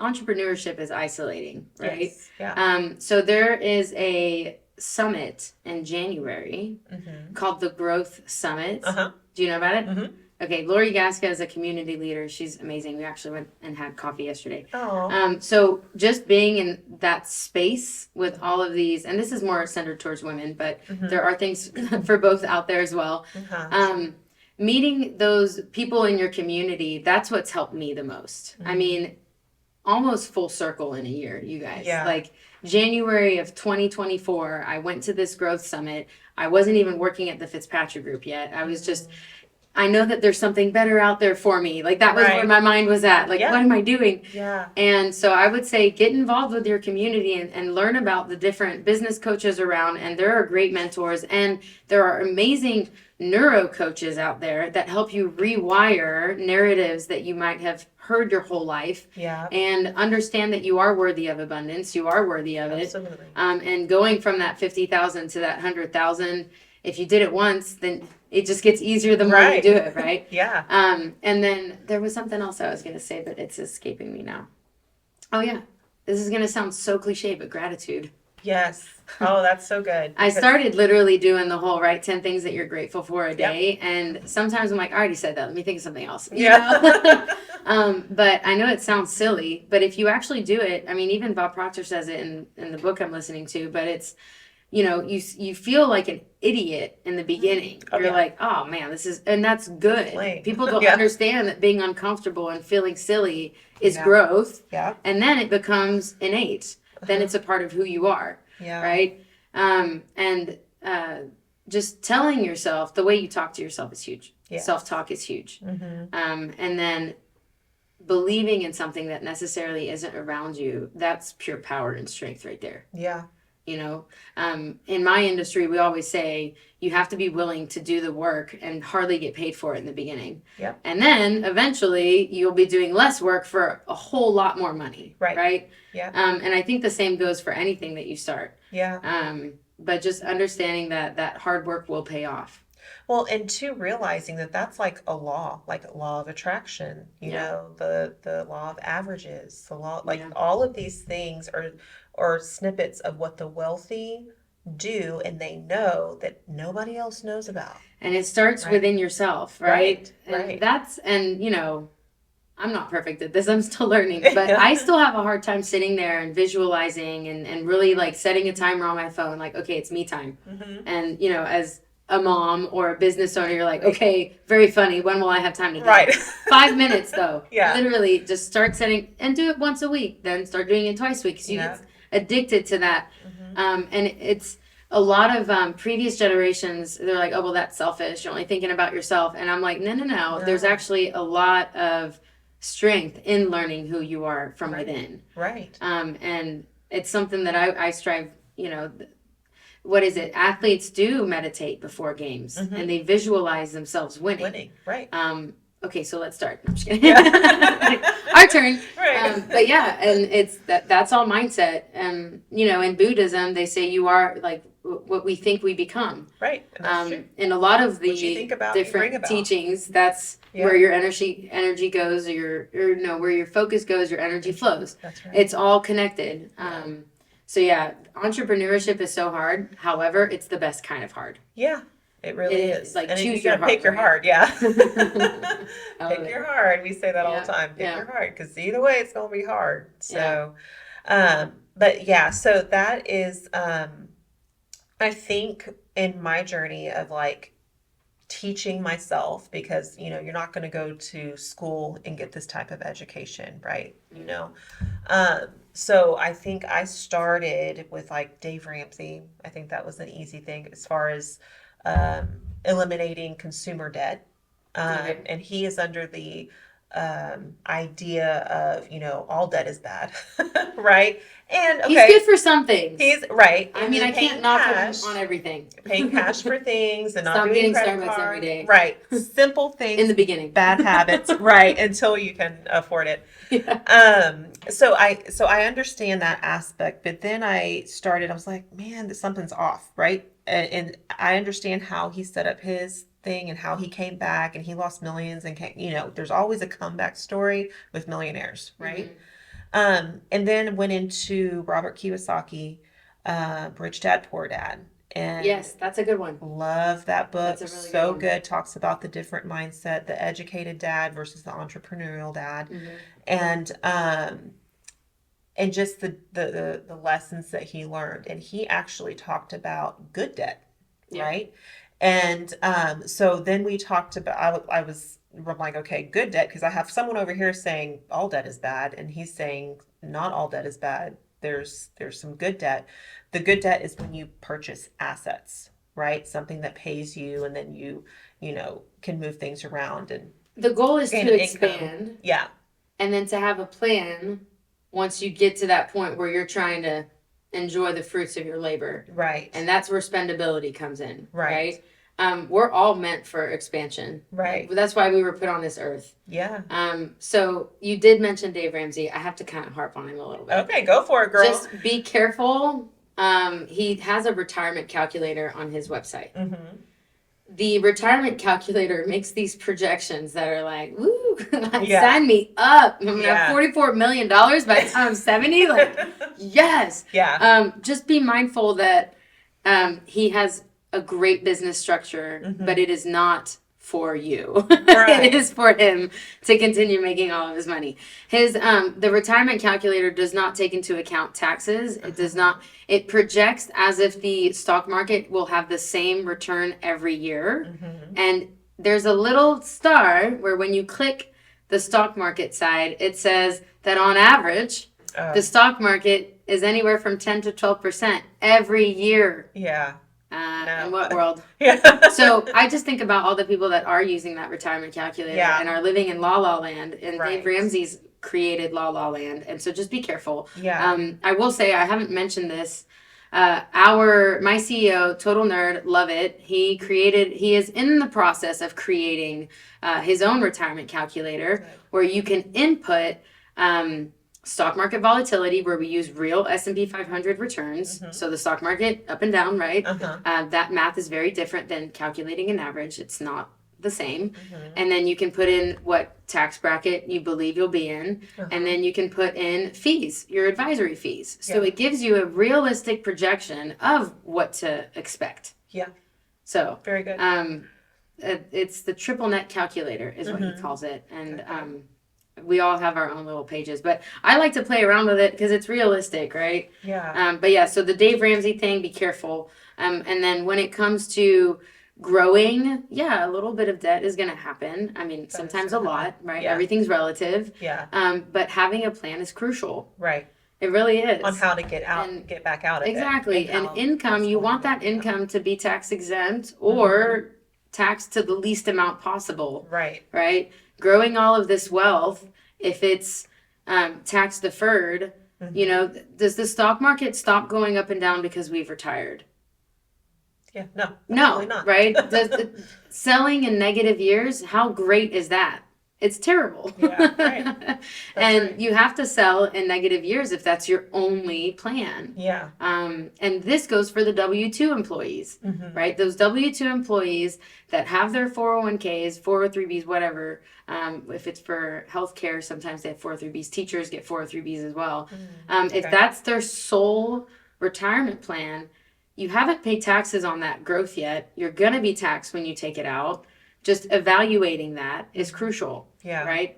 [SPEAKER 2] entrepreneurship is isolating, right?
[SPEAKER 1] Yes. Yeah.
[SPEAKER 2] So there is a summit in January
[SPEAKER 1] Mm-hmm.
[SPEAKER 2] called the Growth Summit.
[SPEAKER 1] Uh-huh.
[SPEAKER 2] Do you know about it?
[SPEAKER 1] Mm-hmm.
[SPEAKER 2] Okay, Lori Gasca is a community leader. She's amazing. We actually went and had coffee yesterday.
[SPEAKER 1] Oh.
[SPEAKER 2] So just being in that space with all of these, and this is more centered towards women, but
[SPEAKER 1] Mm-hmm.
[SPEAKER 2] there are things for both out there as well.
[SPEAKER 1] Uh-huh.
[SPEAKER 2] Meeting those people in your community, that's what's helped me the most. I mean, almost full circle in a year, you guys.
[SPEAKER 1] Yeah.
[SPEAKER 2] Like January of 2024, I went to this growth summit. I wasn't even working at the Fitzpatrick group yet. I was just, I know that there's something better out there for me. Like that was where
[SPEAKER 1] Right.
[SPEAKER 2] my mind was at. Like,
[SPEAKER 1] Yeah.
[SPEAKER 2] what am I doing?
[SPEAKER 1] Yeah.
[SPEAKER 2] And so I would say get involved with your community and learn about the different business coaches around. And there are great mentors and there are amazing neuro coaches out there that help you rewire narratives that you might have heard your whole life.
[SPEAKER 1] Yeah.
[SPEAKER 2] And understand that you are worthy of abundance. You are worthy of it.
[SPEAKER 1] Absolutely.
[SPEAKER 2] And going from that 50,000 to that 100,000, if you did it once, then it just gets easier the more you
[SPEAKER 1] Right.
[SPEAKER 2] do it, right?
[SPEAKER 1] Yeah.
[SPEAKER 2] And then there was something else I was going to say, but it's escaping me now. Oh, yeah. This is going to sound so cliche, but gratitude.
[SPEAKER 1] Yes. Oh, that's so good.
[SPEAKER 2] I
[SPEAKER 1] Because-
[SPEAKER 2] started literally doing the whole, right, 10 things that you're grateful for a day. And sometimes I'm like, I already said that. Let me think of something else. You know? But I know it sounds silly, but if you actually do it, I mean, even Bob Proctor says it in the book I'm listening to, but it's, you know, you feel like an idiot in the beginning.
[SPEAKER 1] Oh,
[SPEAKER 2] You're
[SPEAKER 1] yeah.
[SPEAKER 2] like, oh man, and that's good.
[SPEAKER 1] Lame.
[SPEAKER 2] People don't
[SPEAKER 1] Yeah.
[SPEAKER 2] understand that being uncomfortable and feeling silly is
[SPEAKER 1] Yeah.
[SPEAKER 2] growth.
[SPEAKER 1] Yeah.
[SPEAKER 2] And then it becomes innate. Then it's a part of who you are.
[SPEAKER 1] Yeah.
[SPEAKER 2] Right. And just telling yourself the way you talk to yourself is huge.
[SPEAKER 1] Yes.
[SPEAKER 2] Self-talk is huge.
[SPEAKER 1] Mm-hmm.
[SPEAKER 2] And then believing in something that necessarily isn't around you, that's pure power and strength right there.
[SPEAKER 1] Yeah.
[SPEAKER 2] You know, in my industry, we always say you have to be willing to do the work and hardly get paid for it in the beginning.
[SPEAKER 1] Yep.
[SPEAKER 2] And then eventually you'll be doing less work for a whole lot more money.
[SPEAKER 1] Right.
[SPEAKER 2] Right.
[SPEAKER 1] Yeah.
[SPEAKER 2] And I think the same goes for anything that you start.
[SPEAKER 1] Yeah.
[SPEAKER 2] But just understanding that hard work will pay off.
[SPEAKER 1] Well, and two, realizing that that's like a law of attraction, you
[SPEAKER 2] Yeah.
[SPEAKER 1] know, the law of averages, the law, like
[SPEAKER 2] Yeah.
[SPEAKER 1] all of these things are snippets of what the wealthy do, and they know that nobody else knows about.
[SPEAKER 2] And it starts
[SPEAKER 1] Right.
[SPEAKER 2] within yourself, right?
[SPEAKER 1] Right,
[SPEAKER 2] And
[SPEAKER 1] right.
[SPEAKER 2] and you know, I'm not perfect at this. I'm still learning, but I still have a hard time sitting there and visualizing and really like setting a timer on my phone, like, okay, it's me time.
[SPEAKER 1] Mm-hmm.
[SPEAKER 2] And, you know, as a mom or a business owner, you're like, okay, very funny. When will I have time to do
[SPEAKER 1] Right.
[SPEAKER 2] it? 5 minutes though.
[SPEAKER 1] Yeah.
[SPEAKER 2] Literally just start setting and do it once a week, then start doing it twice a week. So you
[SPEAKER 1] Yeah.
[SPEAKER 2] get addicted to that.
[SPEAKER 1] Mm-hmm.
[SPEAKER 2] And it's a lot of previous generations, they're like, oh, well, that's selfish. You're only thinking about yourself. And I'm like, no.
[SPEAKER 1] No.
[SPEAKER 2] There's actually a lot of strength in learning who you are from
[SPEAKER 1] Right.
[SPEAKER 2] within.
[SPEAKER 1] Right.
[SPEAKER 2] And it's something that I strive, you know, what is it? Athletes do meditate before games
[SPEAKER 1] Mhm.
[SPEAKER 2] and they visualize themselves winning.
[SPEAKER 1] Winning. Right.
[SPEAKER 2] Okay, so let's start. I'm just kidding.
[SPEAKER 1] Yeah.
[SPEAKER 2] Our turn.
[SPEAKER 1] Right.
[SPEAKER 2] But yeah, and it's that's all mindset. You know, in Buddhism, they say you are like what we think we become.
[SPEAKER 1] Right. And that's true.
[SPEAKER 2] In a lot of
[SPEAKER 1] What you
[SPEAKER 2] the
[SPEAKER 1] think about, you bring
[SPEAKER 2] different
[SPEAKER 1] about.
[SPEAKER 2] teachings, that's
[SPEAKER 1] Yeah.
[SPEAKER 2] where your energy goes, or no, where your focus goes, your energy flows.
[SPEAKER 1] That's right.
[SPEAKER 2] It's all connected. So yeah, entrepreneurship is so hard. However, it's the best kind of hard.
[SPEAKER 1] Yeah. It really
[SPEAKER 2] It
[SPEAKER 1] is.
[SPEAKER 2] is. Like,
[SPEAKER 1] and
[SPEAKER 2] choose
[SPEAKER 1] you gotta
[SPEAKER 2] your
[SPEAKER 1] pick your
[SPEAKER 2] heart,
[SPEAKER 1] heart. Yeah.
[SPEAKER 2] I love
[SPEAKER 1] Pick
[SPEAKER 2] it.
[SPEAKER 1] your heart. We say that all
[SPEAKER 2] Yeah,
[SPEAKER 1] the time. Pick
[SPEAKER 2] yeah.
[SPEAKER 1] your heart, because either way, it's gonna be hard. So, but yeah. So that is, I think, in my journey of like teaching myself, because you know you're not going to go to school and get this type of education, right? You know, so I think I started with like Dave Ramsey. I think that was an easy thing as far as eliminating consumer debt.
[SPEAKER 2] Okay.
[SPEAKER 1] And he is under the idea of, you know, all debt is bad, right? And
[SPEAKER 2] He's
[SPEAKER 1] okay,
[SPEAKER 2] good for some things.
[SPEAKER 1] he's right.
[SPEAKER 2] I
[SPEAKER 1] and
[SPEAKER 2] mean,
[SPEAKER 1] then
[SPEAKER 2] I can't
[SPEAKER 1] paying
[SPEAKER 2] knock him
[SPEAKER 1] cash,
[SPEAKER 2] on everything.
[SPEAKER 1] paying cash for things and not
[SPEAKER 2] Stop
[SPEAKER 1] doing
[SPEAKER 2] getting
[SPEAKER 1] credit
[SPEAKER 2] Starbucks
[SPEAKER 1] card.
[SPEAKER 2] every day.
[SPEAKER 1] Right, simple things,
[SPEAKER 2] In the beginning.
[SPEAKER 1] bad habits, right, until you can afford it.
[SPEAKER 2] Yeah.
[SPEAKER 1] So I understand that aspect, but then I was like, man, something's off, right? And I understand how he set up his thing and how he came back and he lost millions and you know, there's always a comeback story with millionaires, right?
[SPEAKER 2] Mhm.
[SPEAKER 1] And then went into Robert Kiyosaki, Rich Dad, Poor Dad. And
[SPEAKER 2] Yes, that's a good one.
[SPEAKER 1] love that book.
[SPEAKER 2] That's a really
[SPEAKER 1] So
[SPEAKER 2] good one.
[SPEAKER 1] good. Talks about the different mindset, the educated dad versus the entrepreneurial dad.
[SPEAKER 2] Mm-hmm.
[SPEAKER 1] And just the lessons that he learned. And he actually talked about good debt,
[SPEAKER 2] Yeah.
[SPEAKER 1] right? And so then we talked about, I'm like, okay, good debt, because I have someone over here saying all debt is bad, and he's saying not all debt is bad. There's some good debt. The good debt is when you purchase assets, right? Something that pays you, and then you can move things around and
[SPEAKER 2] The goal is
[SPEAKER 1] gain
[SPEAKER 2] to
[SPEAKER 1] an income.
[SPEAKER 2] expand
[SPEAKER 1] Yeah,
[SPEAKER 2] and then to have a plan once you get to that point where you're trying to enjoy the fruits of your labor.
[SPEAKER 1] right,
[SPEAKER 2] And that's where spendability comes in,
[SPEAKER 1] Right.
[SPEAKER 2] right? We're all meant for expansion.
[SPEAKER 1] right.
[SPEAKER 2] That's why we were put on this earth.
[SPEAKER 1] Yeah.
[SPEAKER 2] So you did mention Dave Ramsey. I have to kind of harp on him a little bit.
[SPEAKER 1] Okay, go for it, girl.
[SPEAKER 2] Just be careful. He has a retirement calculator on his website.
[SPEAKER 1] Mm-hmm.
[SPEAKER 2] The retirement calculator makes these projections that are like, woo,
[SPEAKER 1] Yeah.
[SPEAKER 2] sign me up. I'm gonna
[SPEAKER 1] Yeah.
[SPEAKER 2] have $44 million by the time I'm 70. Like, yes.
[SPEAKER 1] Yeah.
[SPEAKER 2] Just be mindful that he has a great business structure,
[SPEAKER 1] Mhm.
[SPEAKER 2] but it is not for you.
[SPEAKER 1] Right.
[SPEAKER 2] It is for him to continue making all of his money. His the retirement calculator does not take into account taxes. It does not. It projects as if the stock market will have the same return every year.
[SPEAKER 1] Mm-hmm.
[SPEAKER 2] And there's a little star where when you click the stock market side, it says that on average, the stock market is anywhere from 10 to 12% every year.
[SPEAKER 1] Yeah. No.
[SPEAKER 2] In what world?
[SPEAKER 1] Yeah.
[SPEAKER 2] So I just think about all the people that are using that retirement calculator
[SPEAKER 1] Yeah.
[SPEAKER 2] and are living in La La Land. And
[SPEAKER 1] Right.
[SPEAKER 2] Dave Ramsey's created La La Land. And so just be careful.
[SPEAKER 1] Yeah.
[SPEAKER 2] I will say, I haven't mentioned this. My CEO, total nerd, love it. He is in the process of creating his own retirement calculator
[SPEAKER 1] Good.
[SPEAKER 2] where you can input stock market volatility, where we use real S&P 500 returns.
[SPEAKER 1] Mhm.
[SPEAKER 2] So the stock market up and down, right?
[SPEAKER 1] Uh-huh.
[SPEAKER 2] That math is very different than calculating an average. It's not the same.
[SPEAKER 1] Mhm.
[SPEAKER 2] And then you can put in what tax bracket you believe you'll be in.
[SPEAKER 1] Uh-huh.
[SPEAKER 2] And then you can put in fees, your advisory fees. So
[SPEAKER 1] Yeah.
[SPEAKER 2] it gives you a realistic projection of what to expect.
[SPEAKER 1] Yeah.
[SPEAKER 2] So
[SPEAKER 1] Very good.
[SPEAKER 2] it's the triple net calculator is what he
[SPEAKER 1] Mhm.
[SPEAKER 2] calls it. And
[SPEAKER 1] Okay.
[SPEAKER 2] we all have our own little pages, but I like to play around with it because it's realistic, right?
[SPEAKER 1] Yeah.
[SPEAKER 2] But yeah, so the Dave Ramsey thing, be careful. And then when it comes to growing, yeah, a little bit of debt is going to happen. I mean,
[SPEAKER 1] That is
[SPEAKER 2] sometimes a
[SPEAKER 1] gonna
[SPEAKER 2] lot,
[SPEAKER 1] happen.
[SPEAKER 2] right?
[SPEAKER 1] Yeah.
[SPEAKER 2] Everything's relative.
[SPEAKER 1] Yeah.
[SPEAKER 2] But having a plan is crucial.
[SPEAKER 1] Right.
[SPEAKER 2] It really is.
[SPEAKER 1] On how to get out,
[SPEAKER 2] And-
[SPEAKER 1] get back out of
[SPEAKER 2] Exactly.
[SPEAKER 1] it.
[SPEAKER 2] And
[SPEAKER 1] how
[SPEAKER 2] income, you
[SPEAKER 1] possible
[SPEAKER 2] want
[SPEAKER 1] to
[SPEAKER 2] that
[SPEAKER 1] get out.
[SPEAKER 2] income to be tax exempt or taxed to the least amount possible,
[SPEAKER 1] Right.
[SPEAKER 2] right? Growing all of this wealth, if it's tax deferred,
[SPEAKER 1] Mhm.
[SPEAKER 2] does the stock market stop going up and down because we've retired?
[SPEAKER 1] Yeah. No.
[SPEAKER 2] No,
[SPEAKER 1] Absolutely not.
[SPEAKER 2] right? Selling in negative years, how great is that? It's terrible.
[SPEAKER 1] Yeah, right.
[SPEAKER 2] And
[SPEAKER 1] right.
[SPEAKER 2] you have to sell in negative years if that's your only plan.
[SPEAKER 1] Yeah.
[SPEAKER 2] And this goes for the W-2 employees,
[SPEAKER 1] Mhm.
[SPEAKER 2] right? Those W-2 employees that have their 401ks, 403bs, whatever. If it's for healthcare, sometimes they have 403bs. Teachers get 403bs as well. If
[SPEAKER 1] Okay.
[SPEAKER 2] that's their sole retirement plan, you haven't paid taxes on that growth yet. You're going to be taxed when you take it out. Just evaluating that is crucial,
[SPEAKER 1] Yeah.
[SPEAKER 2] right?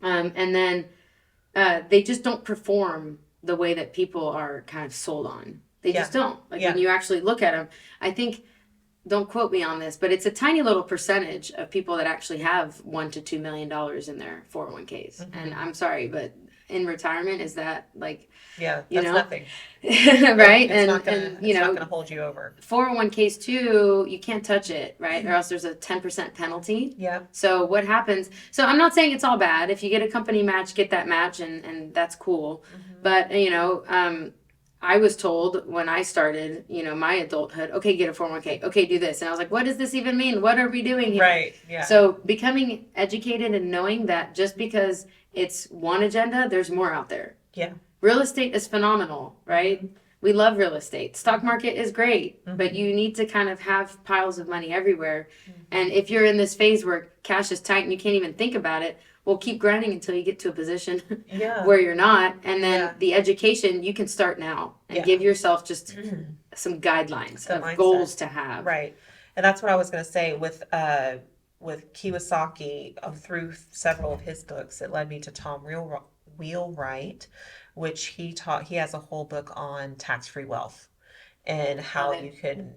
[SPEAKER 2] And then they just don't perform the way that people are kind of sold on. They just don't. Like when you actually look at them, I think, don't quote me on this, but it's a tiny little percentage of people that actually have $1 to $2 million in their 401ks. And I'm sorry, but in retirement, is that like,
[SPEAKER 1] Yeah.
[SPEAKER 2] you
[SPEAKER 1] That's
[SPEAKER 2] know?
[SPEAKER 1] nothing.
[SPEAKER 2] Right?
[SPEAKER 1] It's
[SPEAKER 2] And
[SPEAKER 1] not gonna.
[SPEAKER 2] and
[SPEAKER 1] It's not gonna hold you over.
[SPEAKER 2] 401ks too, you can't touch it, right? Or else there's a 10% penalty.
[SPEAKER 1] Yeah.
[SPEAKER 2] So what happens? So I'm not saying it's all bad. If you get a company match, get that match, and that's cool. But I was told when I started, my adulthood, okay, get a 401k, okay, do this, and I was like, what does this even mean? What are we doing here?
[SPEAKER 1] Right. Yeah.
[SPEAKER 2] So becoming educated and knowing that just because it's one agenda, there's more out there.
[SPEAKER 1] Yeah.
[SPEAKER 2] Real estate is phenomenal, right? we love real estate. Stock market is great, but you need to kind of have piles of money everywhere. And if you're in this phase where cash is tight and you can't even think about it, well, keep grinding until you get to a position
[SPEAKER 1] Yeah.
[SPEAKER 2] where you're not. And then
[SPEAKER 1] Yeah.
[SPEAKER 2] the education, you can start now and
[SPEAKER 1] Yeah.
[SPEAKER 2] give yourself just some guidelines
[SPEAKER 1] Some
[SPEAKER 2] of
[SPEAKER 1] mindset.
[SPEAKER 2] goals to have.
[SPEAKER 1] Right. And that's what I was going to say with Kiyosaki, through several of his books. It led me to Tom Wheelwright, which he has a whole book on tax-free wealth and how
[SPEAKER 2] Love it.
[SPEAKER 1] you can,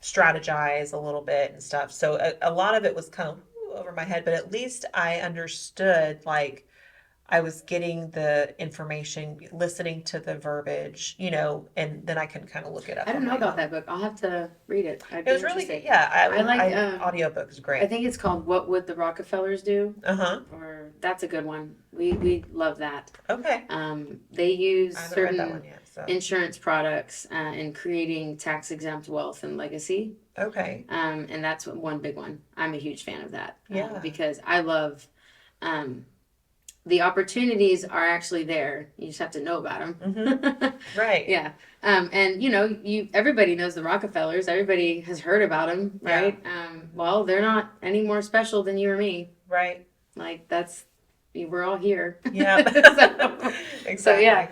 [SPEAKER 1] strategize a little bit and stuff. So a lot of it was kind of over my head, but at least I understood, like, I was getting the information, listening to the verbiage, and then I can kind of look it up
[SPEAKER 2] I don't
[SPEAKER 1] on
[SPEAKER 2] know
[SPEAKER 1] my
[SPEAKER 2] about
[SPEAKER 1] own.
[SPEAKER 2] that book. I'll have to read it. I'd
[SPEAKER 1] It
[SPEAKER 2] be
[SPEAKER 1] was really
[SPEAKER 2] interested.
[SPEAKER 1] good. Yeah,
[SPEAKER 2] I like,
[SPEAKER 1] audiobook is
[SPEAKER 2] I
[SPEAKER 1] great.
[SPEAKER 2] think it's called What Would the Rockefellers Do?
[SPEAKER 1] Uh-huh.
[SPEAKER 2] Or that's a good one. We love that.
[SPEAKER 1] Okay.
[SPEAKER 2] They use
[SPEAKER 1] I haven't read that
[SPEAKER 2] certain
[SPEAKER 1] one yet. So
[SPEAKER 2] insurance products in creating tax exempt wealth and legacy.
[SPEAKER 1] okay.
[SPEAKER 2] And that's one big one. I'm a huge fan of that.
[SPEAKER 1] Yeah.
[SPEAKER 2] Because I love the opportunities are actually there. You just have to know about them.
[SPEAKER 1] Right.
[SPEAKER 2] Yeah. And everybody knows the Rockefellers. Everybody has heard about them, right? Well, they're not any more special than you or me.
[SPEAKER 1] Right.
[SPEAKER 2] Like we're all here.
[SPEAKER 1] Yeah. Exactly.
[SPEAKER 2] So yeah.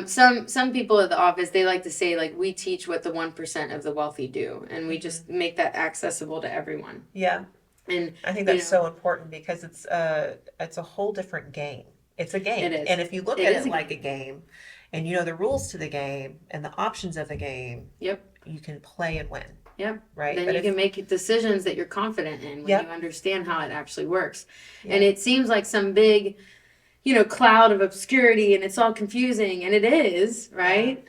[SPEAKER 2] Some people at the office, they like to say, like, we teach what the 1% of the wealthy do, and we just make that accessible to everyone.
[SPEAKER 1] Yeah.
[SPEAKER 2] And
[SPEAKER 1] I think that's so important because it's a whole different game. It's a game.
[SPEAKER 2] It is.
[SPEAKER 1] And if you look
[SPEAKER 2] It
[SPEAKER 1] at
[SPEAKER 2] is
[SPEAKER 1] it
[SPEAKER 2] a
[SPEAKER 1] like a game and you know the rules to the game and the options of the game,
[SPEAKER 2] Yep.
[SPEAKER 1] you can play and win.
[SPEAKER 2] Yep.
[SPEAKER 1] Right.
[SPEAKER 2] Then
[SPEAKER 1] But
[SPEAKER 2] you
[SPEAKER 1] if-
[SPEAKER 2] can make decisions that you're confident in when
[SPEAKER 1] Yep.
[SPEAKER 2] you understand how it actually works.
[SPEAKER 1] Yeah.
[SPEAKER 2] And it seems like some big, cloud of obscurity, and it's all confusing, and it is, right?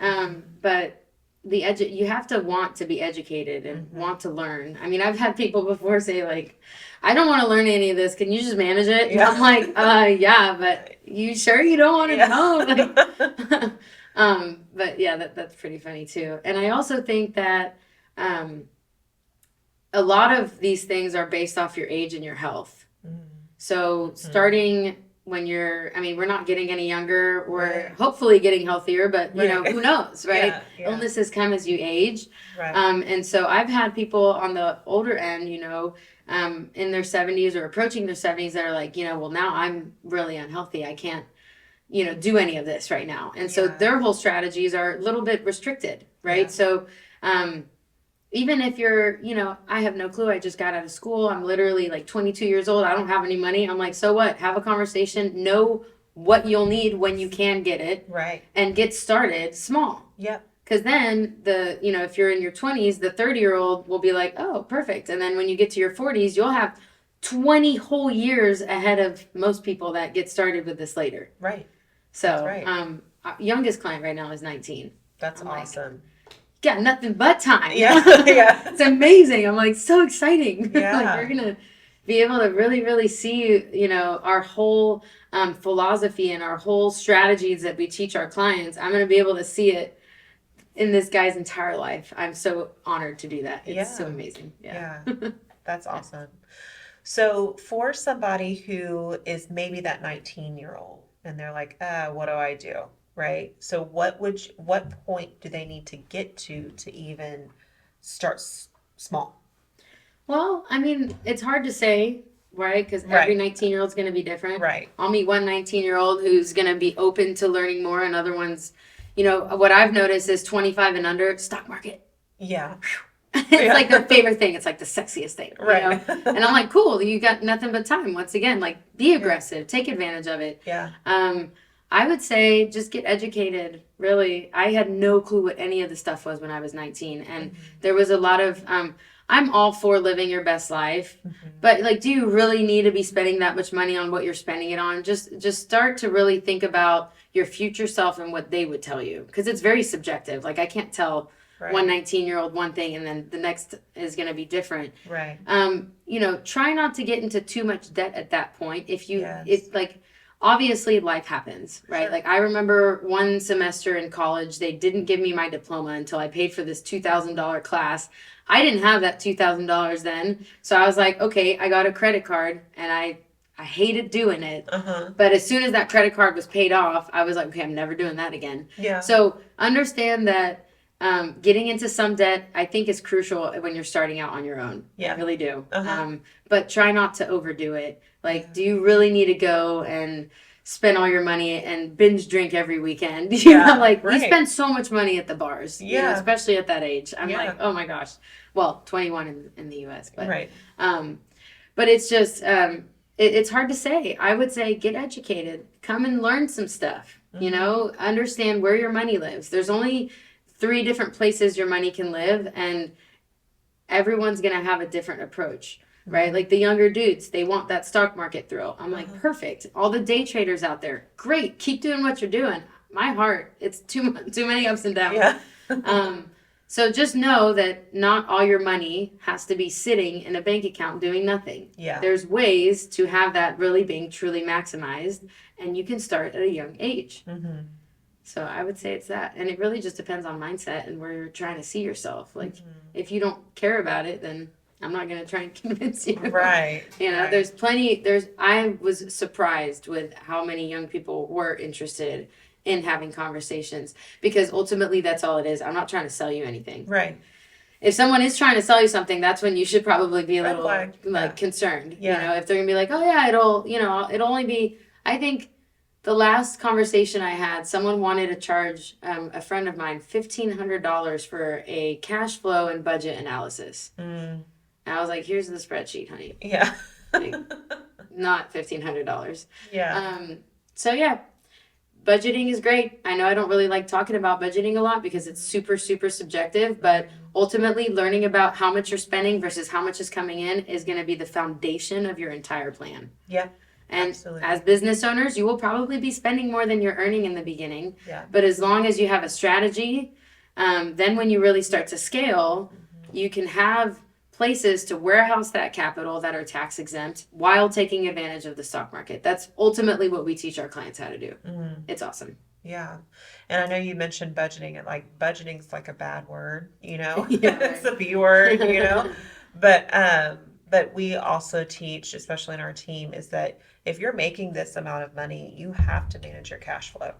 [SPEAKER 2] But you have to want to be educated and want to learn. I mean, I've had people before say, like, I don't want to learn any of this. Can you just manage it? And
[SPEAKER 1] Yeah.
[SPEAKER 2] I'm like, yeah, but you sure you don't want to know? Like, but yeah, that's pretty funny too. And I also think that a lot of these things are based off your age and your health. So starting when we're not getting any younger. We're hopefully getting healthier, but who knows, right?
[SPEAKER 1] Yeah.
[SPEAKER 2] Illnesses come as you age.
[SPEAKER 1] Right.
[SPEAKER 2] And so I've had people on the older end, in their 70s or approaching their 70s that are like, well, now I'm really unhealthy. I can't, do any of this right now. And so their whole strategies are a little bit restricted, right?
[SPEAKER 1] Yeah.
[SPEAKER 2] So even if you're, I have no clue. I just got out of school. I'm literally like 22 years old. I don't have any money. I'm like, so what? Have a conversation. Know what you'll need when you can get it.
[SPEAKER 1] Right.
[SPEAKER 2] And get started small.
[SPEAKER 1] Yep.
[SPEAKER 2] Because then if you're in your 20s, the 30-year-old will be like, oh, perfect. And then when you get to your 40s, you'll have 20 whole years ahead of most people that get started with this later.
[SPEAKER 1] Right.
[SPEAKER 2] So,
[SPEAKER 1] That's right.
[SPEAKER 2] Youngest client right now is 19.
[SPEAKER 1] That's
[SPEAKER 2] I'm like,
[SPEAKER 1] awesome.
[SPEAKER 2] got nothing but time.
[SPEAKER 1] Yeah. Yeah.
[SPEAKER 2] It's amazing. I'm like, so exciting.
[SPEAKER 1] Yeah.
[SPEAKER 2] Like, we're going to be able to really, really see, our whole philosophy and our whole strategies that we teach our clients. I'm going to be able to see it in this guy's entire life. I'm so honored to do that. It's so amazing. Yeah.
[SPEAKER 1] That's awesome. So for somebody who is maybe that 19-year-old and they're like, what do I do? Right? So what point do they need to get to even start small?
[SPEAKER 2] Well, I mean, it's hard to say, right? Because every 19-year-old is going to be different.
[SPEAKER 1] Right.
[SPEAKER 2] I'll meet one 19-year-old who's going to be open to learning more, and other ones, what I've noticed is 25 and under, stock market.
[SPEAKER 1] Yeah.
[SPEAKER 2] It's like their favorite thing. It's like the sexiest thing.
[SPEAKER 1] Right.
[SPEAKER 2] And I'm like, cool, you got nothing but time. Once again, like, be aggressive, take advantage of it.
[SPEAKER 1] Yeah.
[SPEAKER 2] I would say just get educated. Really, I had no clue what any of the stuff was when I was 19, and there was a lot of. I'm all for living your best life, but like, do you really need to be spending that much money on what you're spending it on? Just start to really think about your future self and what they would tell you, because it's very subjective. Like, I can't tell one 19-year-old one thing and then the next is going to be different.
[SPEAKER 1] Right.
[SPEAKER 2] Try not to get into too much debt at that point. It's like, obviously life happens, right?
[SPEAKER 1] Sure.
[SPEAKER 2] Like, I remember one semester in college, they didn't give me my diploma until I paid for this $2,000 class. I didn't have that $2,000 then. So I was like, okay, I got a credit card and I I hated doing it.
[SPEAKER 1] Uh-huh.
[SPEAKER 2] But as soon as that credit card was paid off, I was like, okay, I'm never doing that again.
[SPEAKER 1] Yeah.
[SPEAKER 2] So understand that getting into some debt, I think, is crucial when you're starting out on your own.
[SPEAKER 1] Yeah.
[SPEAKER 2] I really do.
[SPEAKER 1] Uh-huh.
[SPEAKER 2] But try not to overdo it. Like, do you really need to go and spend all your money and binge drink every weekend? You know, like
[SPEAKER 1] right.
[SPEAKER 2] you spend so much money at the bars, you know,
[SPEAKER 1] Yeah.
[SPEAKER 2] especially at that age. I'm
[SPEAKER 1] Yeah.
[SPEAKER 2] like, oh my gosh. Well, 21 in the US, but
[SPEAKER 1] Right.
[SPEAKER 2] but it's just it's hard to say. I would say get educated, come and learn some stuff. You know, understand where your money lives. There's only 3 different places your money can live, and everyone's gonna have a different approach. Right, like the younger dudes, they want that stock market thrill. I'm like, perfect. All the day traders out there, great. Keep doing what you're doing. My heart, it's too many ups and downs.
[SPEAKER 1] Yeah.
[SPEAKER 2] So just know that not all your money has to be sitting in a bank account doing nothing.
[SPEAKER 1] Yeah.
[SPEAKER 2] There's ways to have that really being truly maximized, and you can start at a young age.
[SPEAKER 1] Mm-hmm.
[SPEAKER 2] So I would say it's that, and it really just depends on mindset and where you're trying to see yourself. Like, if you don't care about it, then I'm not going to try and convince you.
[SPEAKER 1] Right.
[SPEAKER 2] You know,
[SPEAKER 1] right.
[SPEAKER 2] I was surprised with how many young people were interested in having conversations, because ultimately that's all it is. I'm not trying to sell you anything.
[SPEAKER 1] Right.
[SPEAKER 2] If someone is trying to sell you something, that's when you should probably be a
[SPEAKER 1] Red
[SPEAKER 2] little
[SPEAKER 1] flag.
[SPEAKER 2] like concerned.
[SPEAKER 1] Yeah.
[SPEAKER 2] You know, if they're going to be like, oh yeah, it'll only be, I think the last conversation I had, someone wanted to charge a friend of mine $1,500 for a cash flow and budget analysis.
[SPEAKER 1] Mm.
[SPEAKER 2] And I was like, here's the spreadsheet, honey.
[SPEAKER 1] Yeah.
[SPEAKER 2] Like, not $1,500.
[SPEAKER 1] Yeah.
[SPEAKER 2] So yeah, budgeting is great. I know I don't really like talking about budgeting a lot because it's super, super subjective, but ultimately learning about how much you're spending versus how much is coming in is going to be the foundation of your entire plan.
[SPEAKER 1] Yeah.
[SPEAKER 2] And
[SPEAKER 1] Absolutely.
[SPEAKER 2] as business owners, you will probably be spending more than you're earning in the beginning.
[SPEAKER 1] Yeah.
[SPEAKER 2] But as long as you have a strategy, then when you really start to scale, you can have places to warehouse that capital that are tax exempt while taking advantage of the stock market. That's ultimately what we teach our clients how to do.
[SPEAKER 1] Mm.
[SPEAKER 2] It's awesome.
[SPEAKER 1] Yeah. And I know you mentioned budgeting, and like budgeting's like a bad word, you know?
[SPEAKER 2] Yeah.
[SPEAKER 1] It's a B word, you know? But we also teach, especially in our team, is that if you're making this amount of money, you have to manage your cash flow.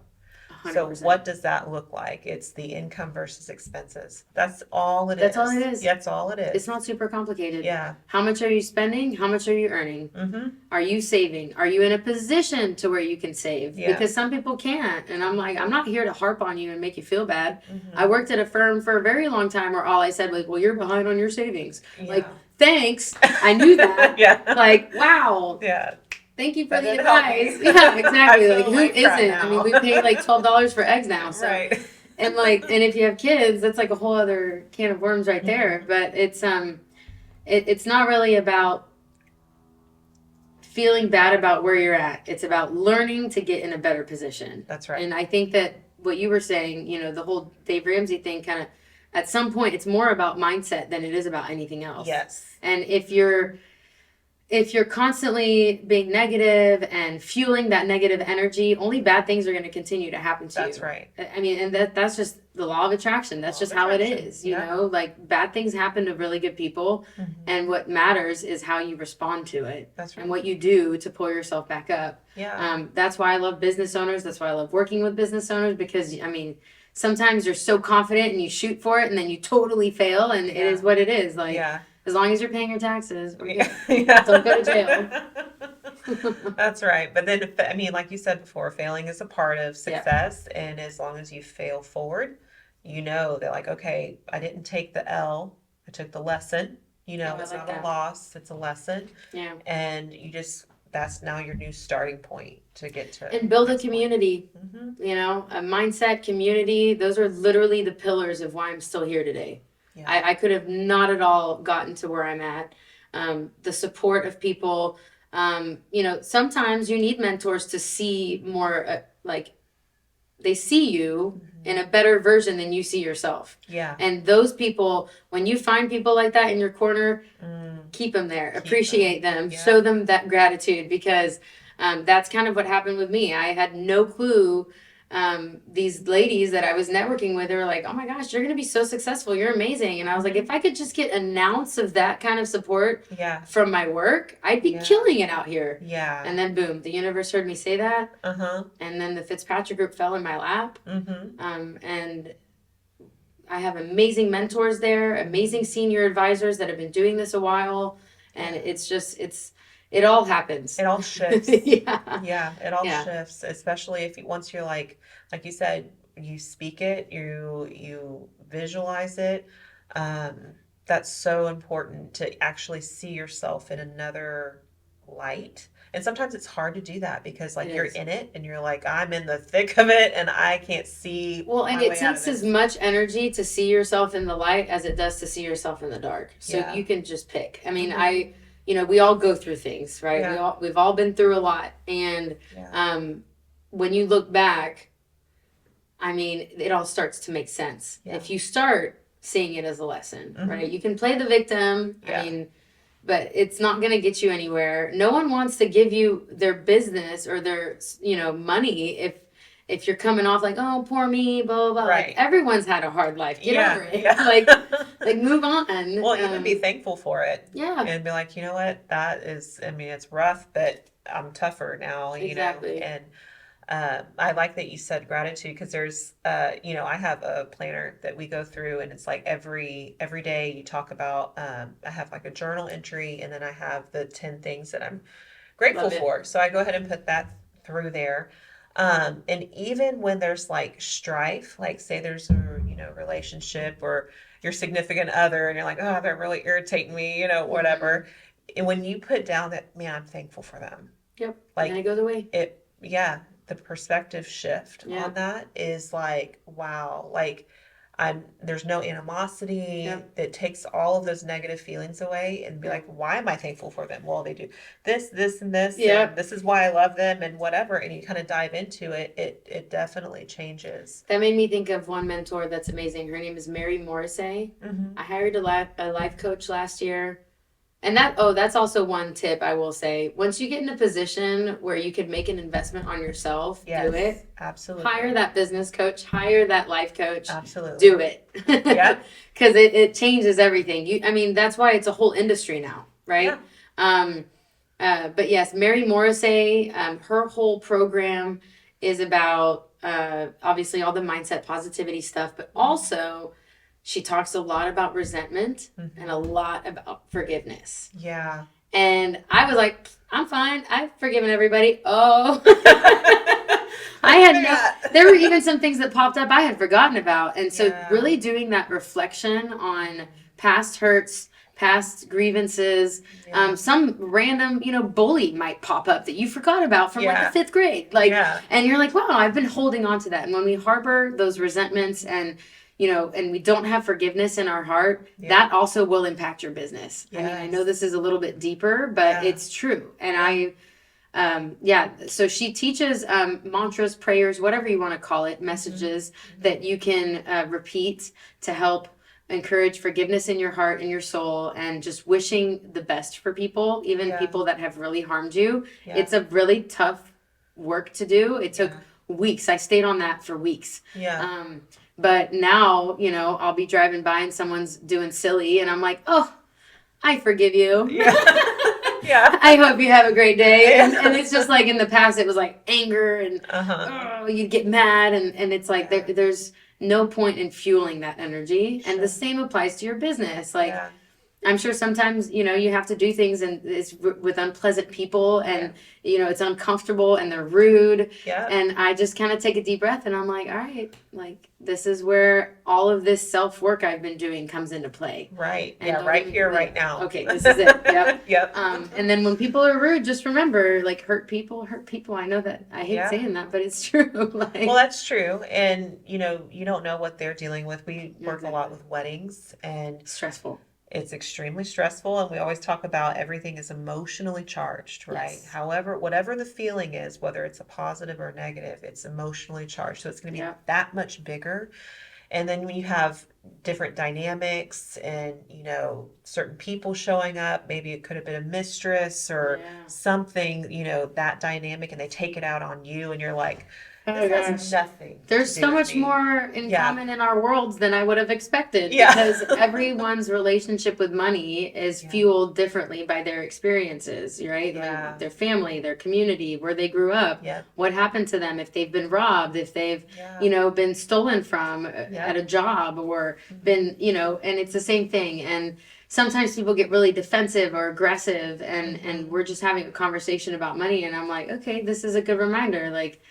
[SPEAKER 2] 100%.
[SPEAKER 1] So what does that look like? It's the income versus expenses. That's all it is.
[SPEAKER 2] That's all it is.
[SPEAKER 1] That's all it is.
[SPEAKER 2] It's not super complicated.
[SPEAKER 1] Yeah.
[SPEAKER 2] How much are you spending? How much are you earning?
[SPEAKER 1] Mm-hmm.
[SPEAKER 2] Are you saving? Are you in a position to where you can save?
[SPEAKER 1] Yeah.
[SPEAKER 2] Because some people can't. And I'm like, I'm not here to harp on you and make you feel bad.
[SPEAKER 1] Mm-hmm.
[SPEAKER 2] I worked at a firm for a very long time where all I said was, well, you're behind on your savings.
[SPEAKER 1] Yeah.
[SPEAKER 2] Like, thanks. I knew that.
[SPEAKER 1] Yeah.
[SPEAKER 2] Like, wow.
[SPEAKER 1] Yeah.
[SPEAKER 2] Thank you for
[SPEAKER 1] That
[SPEAKER 2] the
[SPEAKER 1] didn't help
[SPEAKER 2] advice.
[SPEAKER 1] me.
[SPEAKER 2] Yeah, exactly.
[SPEAKER 1] I feel
[SPEAKER 2] Like, who
[SPEAKER 1] like crap
[SPEAKER 2] isn't?
[SPEAKER 1] now.
[SPEAKER 2] I mean, we pay like $12 for eggs now. So
[SPEAKER 1] Right.
[SPEAKER 2] and if you have kids, that's like a whole other can of worms right there.
[SPEAKER 1] Mm-hmm.
[SPEAKER 2] But it's not really about feeling bad about where you're at. It's about learning to get in a better position.
[SPEAKER 1] That's right.
[SPEAKER 2] And I think that what you were saying, you know, the whole Dave Ramsey thing kind of, at some point, it's more about mindset than it is about anything else.
[SPEAKER 1] Yes.
[SPEAKER 2] And if you're constantly being negative and fueling that negative energy, only bad things are going to continue to happen to you.
[SPEAKER 1] That's right.
[SPEAKER 2] I mean, and that's just the law of attraction. That's just how it is, you know? Like, bad things happen to really good people,
[SPEAKER 1] Mm-hmm.
[SPEAKER 2] and what matters is how you respond to it.
[SPEAKER 1] That's right.
[SPEAKER 2] And what you do to pull yourself back up.
[SPEAKER 1] Yeah.
[SPEAKER 2] That's why I love business owners. That's why I love working with business owners, because, I mean, sometimes you're so confident and you shoot for it and then you totally fail, and it is what it is. Like,
[SPEAKER 1] Yeah.
[SPEAKER 2] as long as you're paying your taxes, we're good.
[SPEAKER 1] Yeah.
[SPEAKER 2] Don't go to jail.
[SPEAKER 1] That's right. But then, I mean, like you said before, failing is a part of success. Yeah. And as long as you fail forward, you know that, like, okay, I didn't take the L, I took the lesson. You know, it's not a loss, it's a lesson.
[SPEAKER 2] Yeah.
[SPEAKER 1] And you just, that's now your new starting point to get to.
[SPEAKER 2] And build a community, you know, a mindset, community. Those are literally the pillars of why I'm still here today. Yeah. I could have not at all gotten to where I'm at. The support of people. You know, sometimes you need mentors to see more, like, they see you in a better version than you see yourself.
[SPEAKER 1] Yeah.
[SPEAKER 2] And those people, when you find people like that in your corner, keep them there, appreciate them, show them that gratitude, because that's kind of what happened with me. I had no clue these ladies that I was networking with, they were like, oh my gosh, you're going to be so successful. You're amazing. And I was like, if I could just get an ounce of that kind of support
[SPEAKER 1] Yeah.
[SPEAKER 2] from my work, I'd be
[SPEAKER 1] Yeah.
[SPEAKER 2] killing it out here.
[SPEAKER 1] Yeah.
[SPEAKER 2] And then boom, the universe heard me say that.
[SPEAKER 1] Uh-huh.
[SPEAKER 2] And then the Fitzpatrick group fell in my lap.
[SPEAKER 1] Mm-hmm.
[SPEAKER 2] And I have amazing mentors there, amazing senior advisors that have been doing this a while. And it's just, it all happens.
[SPEAKER 1] It all shifts.
[SPEAKER 2] Yeah.
[SPEAKER 1] Yeah, it all
[SPEAKER 2] Yeah.
[SPEAKER 1] shifts, especially if you, once you're like you said, you speak it, you visualize it. Um, that's so important to actually see yourself in another light. And sometimes it's hard to do that because like
[SPEAKER 2] It
[SPEAKER 1] you're
[SPEAKER 2] is.
[SPEAKER 1] in it and you're like, I'm in the thick of it and I can't see
[SPEAKER 2] Well, and
[SPEAKER 1] my
[SPEAKER 2] it
[SPEAKER 1] way out
[SPEAKER 2] takes
[SPEAKER 1] of
[SPEAKER 2] as
[SPEAKER 1] it.
[SPEAKER 2] much energy to see yourself in the light as it does to see yourself in the dark. So
[SPEAKER 1] Yeah.
[SPEAKER 2] you can just pick. I mean,
[SPEAKER 1] Mhm.
[SPEAKER 2] we all go through things, right?
[SPEAKER 1] Yeah.
[SPEAKER 2] We've all been through a lot. And
[SPEAKER 1] Yeah.
[SPEAKER 2] when you look back, I mean, it all starts to make sense.
[SPEAKER 1] Yeah.
[SPEAKER 2] If you start seeing it as a lesson,
[SPEAKER 1] Mhm.
[SPEAKER 2] right? You can play the victim.
[SPEAKER 1] Yeah.
[SPEAKER 2] I mean, but it's not going to get you anywhere. No one wants to give you their business or their, money if you're coming off like, oh, poor me, blah, blah, blah.
[SPEAKER 1] Right.
[SPEAKER 2] Like, everyone's had a hard life. Get
[SPEAKER 1] Yeah.
[SPEAKER 2] over it.
[SPEAKER 1] Yeah.
[SPEAKER 2] Like move on.
[SPEAKER 1] Well, even be thankful for it.
[SPEAKER 2] Yeah.
[SPEAKER 1] And be like, you know what, that is, I mean, it's rough, but I'm tougher now,
[SPEAKER 2] Exactly.
[SPEAKER 1] And I like that you said gratitude because there's, I have a planner that we go through and it's like every day you talk about, I have like a journal entry and then I have the 10 things that I'm grateful
[SPEAKER 2] Love it.
[SPEAKER 1] for. So I go ahead and put that through there. And even when there's like strife, like say there's a, relationship or your significant other and you're like, oh, they're really irritating me, whatever. And when you put down that, man, I'm thankful for them.
[SPEAKER 2] Yep.
[SPEAKER 1] Like
[SPEAKER 2] And it goes away.
[SPEAKER 1] the perspective shift
[SPEAKER 2] Yeah.
[SPEAKER 1] on that is like, wow, like there's no animosity.
[SPEAKER 2] Yep.
[SPEAKER 1] It takes all of those negative feelings away and be
[SPEAKER 2] Yep.
[SPEAKER 1] like, why am I thankful for them? Well, they do this, and this,
[SPEAKER 2] Yep.
[SPEAKER 1] and this is why I love them and whatever. And you kind of dive into it, it definitely changes.
[SPEAKER 2] That made me think of one mentor that's amazing. Her name is Mary Morrissey.
[SPEAKER 1] Mm-hmm.
[SPEAKER 2] I hired a life coach last year. And that's also one tip I will say. Once you get in a position where you can make an investment on yourself,
[SPEAKER 1] Yes,
[SPEAKER 2] do it.
[SPEAKER 1] absolutely.
[SPEAKER 2] Hire that business coach, hire that life coach.
[SPEAKER 1] Absolutely.
[SPEAKER 2] Do it.
[SPEAKER 1] Yeah.
[SPEAKER 2] Because it changes everything. That's why it's a whole industry now, right?
[SPEAKER 1] Yeah.
[SPEAKER 2] But yes, Mary Morrissey, her whole program is about obviously all the mindset positivity stuff, but also she talks a lot about resentment and a lot about forgiveness.
[SPEAKER 1] Yeah.
[SPEAKER 2] And I was like, I'm fine. I've forgiven everybody. Oh. There were even some things that popped up I had forgotten about. And so really doing that reflection on past hurts, past grievances, some random, bully might pop up that you forgot about from like the 5th grade. And you're like, wow, I've been holding on to that. And when we harbor those resentments and and we don't have forgiveness in our heart, that also will impact your business.
[SPEAKER 1] Yes.
[SPEAKER 2] I mean, I know this is a little bit deeper, but it's true. And so she teaches mantras, prayers, whatever you want to call it, messages that you can repeat to help encourage forgiveness in your heart and your soul and just wishing the best for people, even people that have really harmed you.
[SPEAKER 1] Yeah.
[SPEAKER 2] It's a really tough work to do. It took weeks. I stayed on that for weeks.
[SPEAKER 1] Yeah.
[SPEAKER 2] But now, I'll be driving by and someone's doing silly and I'm like, oh, I forgive you.
[SPEAKER 1] Yeah. Yeah.
[SPEAKER 2] I hope you have a great day. And it's just like in the past, it was like anger and you'd get mad. And it's like there's no point in fueling that energy.
[SPEAKER 1] Sure.
[SPEAKER 2] And the same applies to your business. Like, I'm sure sometimes, you have to do things and it's with unpleasant people and, it's uncomfortable and they're rude.
[SPEAKER 1] Yeah.
[SPEAKER 2] And I just kind of take a deep breath and I'm like, all right, like this is where all of this self-work I've been doing comes into play.
[SPEAKER 1] Right.
[SPEAKER 2] And
[SPEAKER 1] yeah. Right here, right now.
[SPEAKER 2] Okay. This is it. Yep.
[SPEAKER 1] Yep.
[SPEAKER 2] And then when people are rude, just remember, like hurt people. I know that I hate saying that, but it's true.
[SPEAKER 1] Well, that's true. And, you don't know what they're dealing with. We work a lot with weddings and
[SPEAKER 2] stressful.
[SPEAKER 1] It's extremely stressful, and we always talk about everything is emotionally charged, right?
[SPEAKER 2] Yes.
[SPEAKER 1] However, whatever the feeling is, whether it's a positive or negative, it's emotionally charged. So it's going to be that much bigger. And then when you have different dynamics and, certain people showing up, maybe it could have been a mistress or something, that dynamic, and they take it out on you, and you're like,
[SPEAKER 2] Oh,
[SPEAKER 1] This has
[SPEAKER 2] gosh.
[SPEAKER 1] nothing
[SPEAKER 2] There's
[SPEAKER 1] to do
[SPEAKER 2] so
[SPEAKER 1] with
[SPEAKER 2] much
[SPEAKER 1] me.
[SPEAKER 2] more in
[SPEAKER 1] Yeah.
[SPEAKER 2] common in our worlds than I would have expected
[SPEAKER 1] Yeah.
[SPEAKER 2] because everyone's relationship with money is
[SPEAKER 1] Yeah.
[SPEAKER 2] fueled differently by their experiences, right?
[SPEAKER 1] Yeah.
[SPEAKER 2] Like their family, their community, where they grew up,
[SPEAKER 1] Yeah.
[SPEAKER 2] what happened to them, if they've been robbed, if they've,
[SPEAKER 1] Yeah.
[SPEAKER 2] been stolen from at a job or been, and it's the same thing. And sometimes people get really defensive or aggressive and we're just having a conversation about money and I'm like, okay, this is a good reminder. Like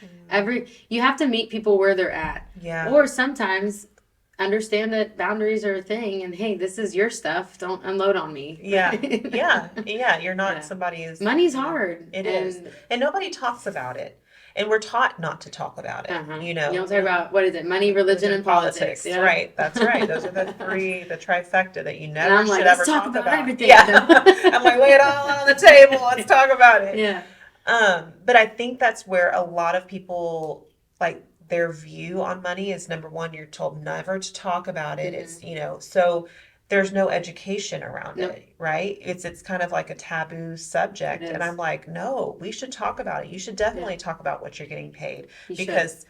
[SPEAKER 2] you have to meet people where they're at.
[SPEAKER 1] Yeah.
[SPEAKER 2] Or sometimes understand that boundaries are a thing and hey, this is your stuff. Don't unload on me.
[SPEAKER 1] Yeah. Yeah. Yeah. You're not
[SPEAKER 2] Yeah.
[SPEAKER 1] somebody's.
[SPEAKER 2] Money's hard.
[SPEAKER 1] It is. And nobody talks about it. And we're taught not to talk about it.
[SPEAKER 2] You don't talk about, what is it? Money, religion, and politics. Yeah.
[SPEAKER 1] Right. That's right. Those are the trifecta that you
[SPEAKER 2] And
[SPEAKER 1] never
[SPEAKER 2] I'm like,
[SPEAKER 1] should
[SPEAKER 2] let's
[SPEAKER 1] ever
[SPEAKER 2] talk
[SPEAKER 1] talk
[SPEAKER 2] about
[SPEAKER 1] about.
[SPEAKER 2] everything.
[SPEAKER 1] Yeah. I'm like, lay it all on the table. Let's talk about it.
[SPEAKER 2] Yeah.
[SPEAKER 1] But I think that's where a lot of people, like, their view on money is, number one, you're told never to talk about it. It's, so there's no education around it, right? It's kind of like a taboo subject. And I'm like, no, we should talk about it. You should definitely talk about what you're getting paid because,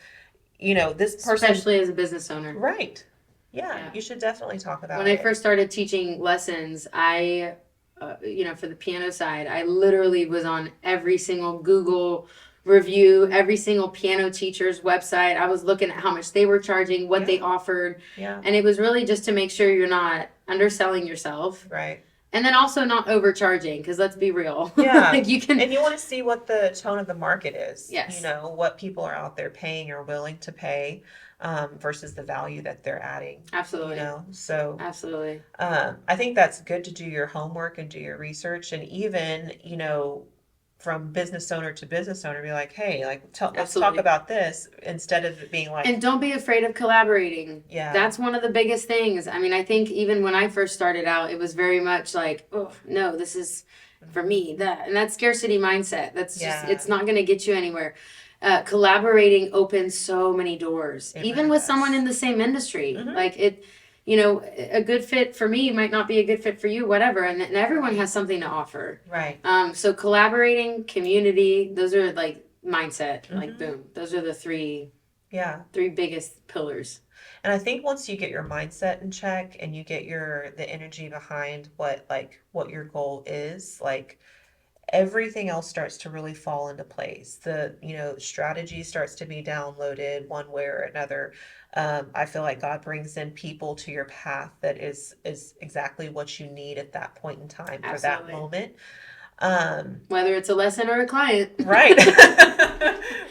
[SPEAKER 1] this person,
[SPEAKER 2] especially as a business owner.
[SPEAKER 1] right. Yeah, you should definitely talk about it.
[SPEAKER 2] When I first started teaching lessons, I, for the piano side, I literally was on every single Google review, every single piano teacher's website. I was looking at how much they were charging, what they offered.
[SPEAKER 1] Yeah.
[SPEAKER 2] And it was really just to make sure you're not underselling yourself.
[SPEAKER 1] Right.
[SPEAKER 2] And then also not overcharging, because let's be real.
[SPEAKER 1] Yeah.
[SPEAKER 2] And you
[SPEAKER 1] want to see what the tone of the market is.
[SPEAKER 2] Yes.
[SPEAKER 1] What people are out there paying or willing to pay versus the value that they're adding.
[SPEAKER 2] Absolutely.
[SPEAKER 1] So
[SPEAKER 2] absolutely.
[SPEAKER 1] I think that's good to do your homework and do your research. And even, from business owner to business owner, be like, hey, let's talk about this instead of it being like.
[SPEAKER 2] And don't be afraid of collaborating.
[SPEAKER 1] Yeah.
[SPEAKER 2] That's one of the biggest things. I mean, I think even when I first started out, it was very much like, oh, no, this is for me, that. And that's scarcity mindset. That's just, it's not going to get you anywhere. Collaborating opens so many doors, even with someone in the same industry. Like a good fit for me might not be a good fit for you, whatever. And everyone has something to offer.
[SPEAKER 1] Right.
[SPEAKER 2] So collaborating, community, those are like mindset, like boom. Those are the three biggest pillars.
[SPEAKER 1] And I think once you get your mindset in check and you get the energy behind what your goal is, like, everything else starts to really fall into place. The, strategy starts to be downloaded one way or another. I feel like God brings in people to your path that is exactly what you need at that point in time for that moment.
[SPEAKER 2] Whether it's a lesson or a client.
[SPEAKER 1] Right.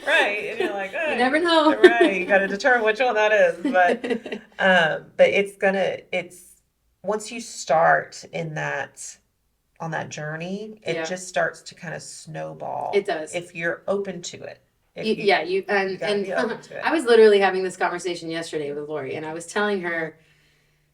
[SPEAKER 1] Right. And you're like, oh,
[SPEAKER 2] you never know.
[SPEAKER 1] Right. You got to determine which one that is. But it's once you start on that journey, it just starts to kind of snowball.
[SPEAKER 2] It does.
[SPEAKER 1] If you're open to it.
[SPEAKER 2] I was literally having this conversation yesterday with Lori, and I was telling her,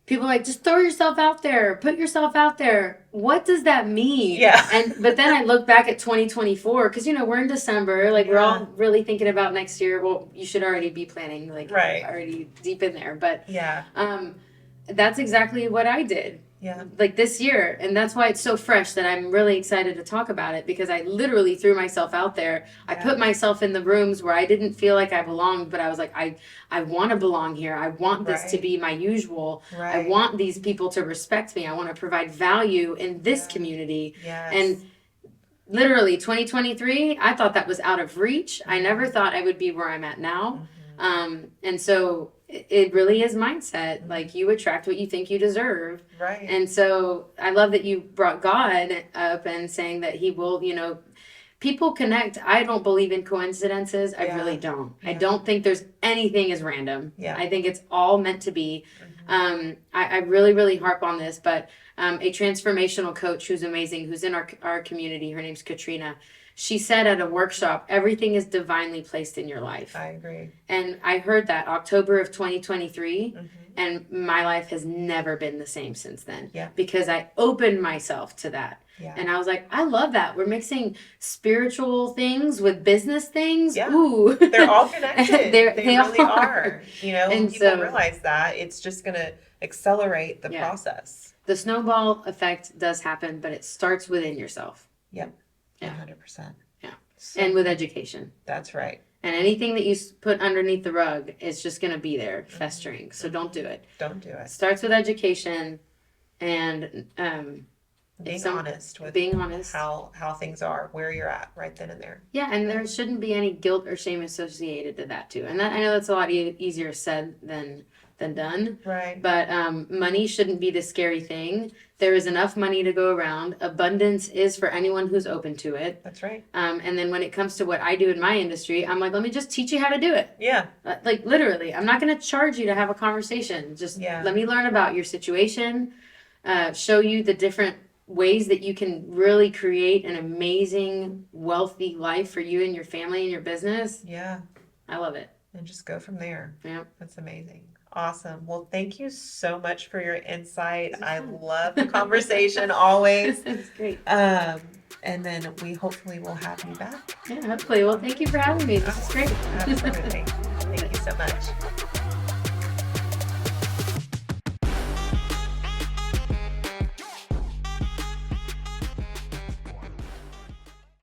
[SPEAKER 2] people are like, just throw yourself out there, put yourself out there. What does that mean?
[SPEAKER 1] Yeah.
[SPEAKER 2] But then I look back at 2024, because we're in December, like we're all really thinking about next year. Well, you should already be planning, like already deep in there. But that's exactly what I did.
[SPEAKER 1] Yeah.
[SPEAKER 2] Like this year. And that's why it's so fresh that I'm really excited to talk about it, because I literally threw myself out there. I put myself in the rooms where I didn't feel like I belonged, but I was like, I want to belong here. I want this to be my usual. I want these people to respect me. I want to provide value in this community.
[SPEAKER 1] Yes.
[SPEAKER 2] And literally 2023, I thought that was out of reach. I never thought I would be where I'm at now. And so it really is mindset. Like, you attract what you think you deserve.
[SPEAKER 1] Right.
[SPEAKER 2] And so I love that you brought God up and saying that he will, people connect. I don't believe in coincidences. I really don't. I don't think there's anything as random.
[SPEAKER 1] Yeah.
[SPEAKER 2] I think it's all meant to be. I really, really harp on this, but a transformational coach who's amazing, who's in our community, her name's Katrina. She said at a workshop, everything is divinely placed in your life.
[SPEAKER 1] I agree.
[SPEAKER 2] And I heard that October of 2023, and my life has never been the same since then.
[SPEAKER 1] Yeah.
[SPEAKER 2] Because I opened myself to that.
[SPEAKER 1] Yeah.
[SPEAKER 2] And I was like, I love that. We're mixing spiritual things with business things.
[SPEAKER 1] Yeah.
[SPEAKER 2] Ooh.
[SPEAKER 1] They're all connected. they really are.
[SPEAKER 2] And
[SPEAKER 1] people
[SPEAKER 2] so,
[SPEAKER 1] realize that. It's just going to accelerate the process.
[SPEAKER 2] The snowball effect does happen, but it starts within yourself.
[SPEAKER 1] Yep.
[SPEAKER 2] Yeah.
[SPEAKER 1] 100%.
[SPEAKER 2] Yeah.
[SPEAKER 1] So,
[SPEAKER 2] And with education.
[SPEAKER 1] That's right.
[SPEAKER 2] And anything that you put underneath the rug is just going to be there festering. So don't do it.
[SPEAKER 1] Don't do
[SPEAKER 2] It
[SPEAKER 1] it.
[SPEAKER 2] starts with education and
[SPEAKER 1] Being honest with
[SPEAKER 2] being honest.
[SPEAKER 1] how things are, where you're at right then and there.
[SPEAKER 2] Yeah, and there shouldn't be any guilt or shame associated to that too. And that, I know that's a lot easier said than done.
[SPEAKER 1] Right.
[SPEAKER 2] But money shouldn't be the scary thing. There is enough money to go around. Abundance is for anyone who's open to it.
[SPEAKER 1] That's right.
[SPEAKER 2] And then when it comes to what I do in my industry, I'm like, let me just teach you how to do it.
[SPEAKER 1] Yeah.
[SPEAKER 2] Like literally, I'm not going to charge you to have a conversation. Just let me learn about your situation, show you the different ways that you can really create an amazing, wealthy life for you and your family and your business.
[SPEAKER 1] Yeah.
[SPEAKER 2] I love it.
[SPEAKER 1] And just go from there.
[SPEAKER 2] Yeah.
[SPEAKER 1] That's amazing. Awesome. Well, thank you so much for your insight. I love the conversation always.
[SPEAKER 2] That's great.
[SPEAKER 1] And then we hopefully will have you back.
[SPEAKER 2] Yeah, hopefully. Well, thank you for having me. This is great.
[SPEAKER 1] Absolutely. Thank you so much.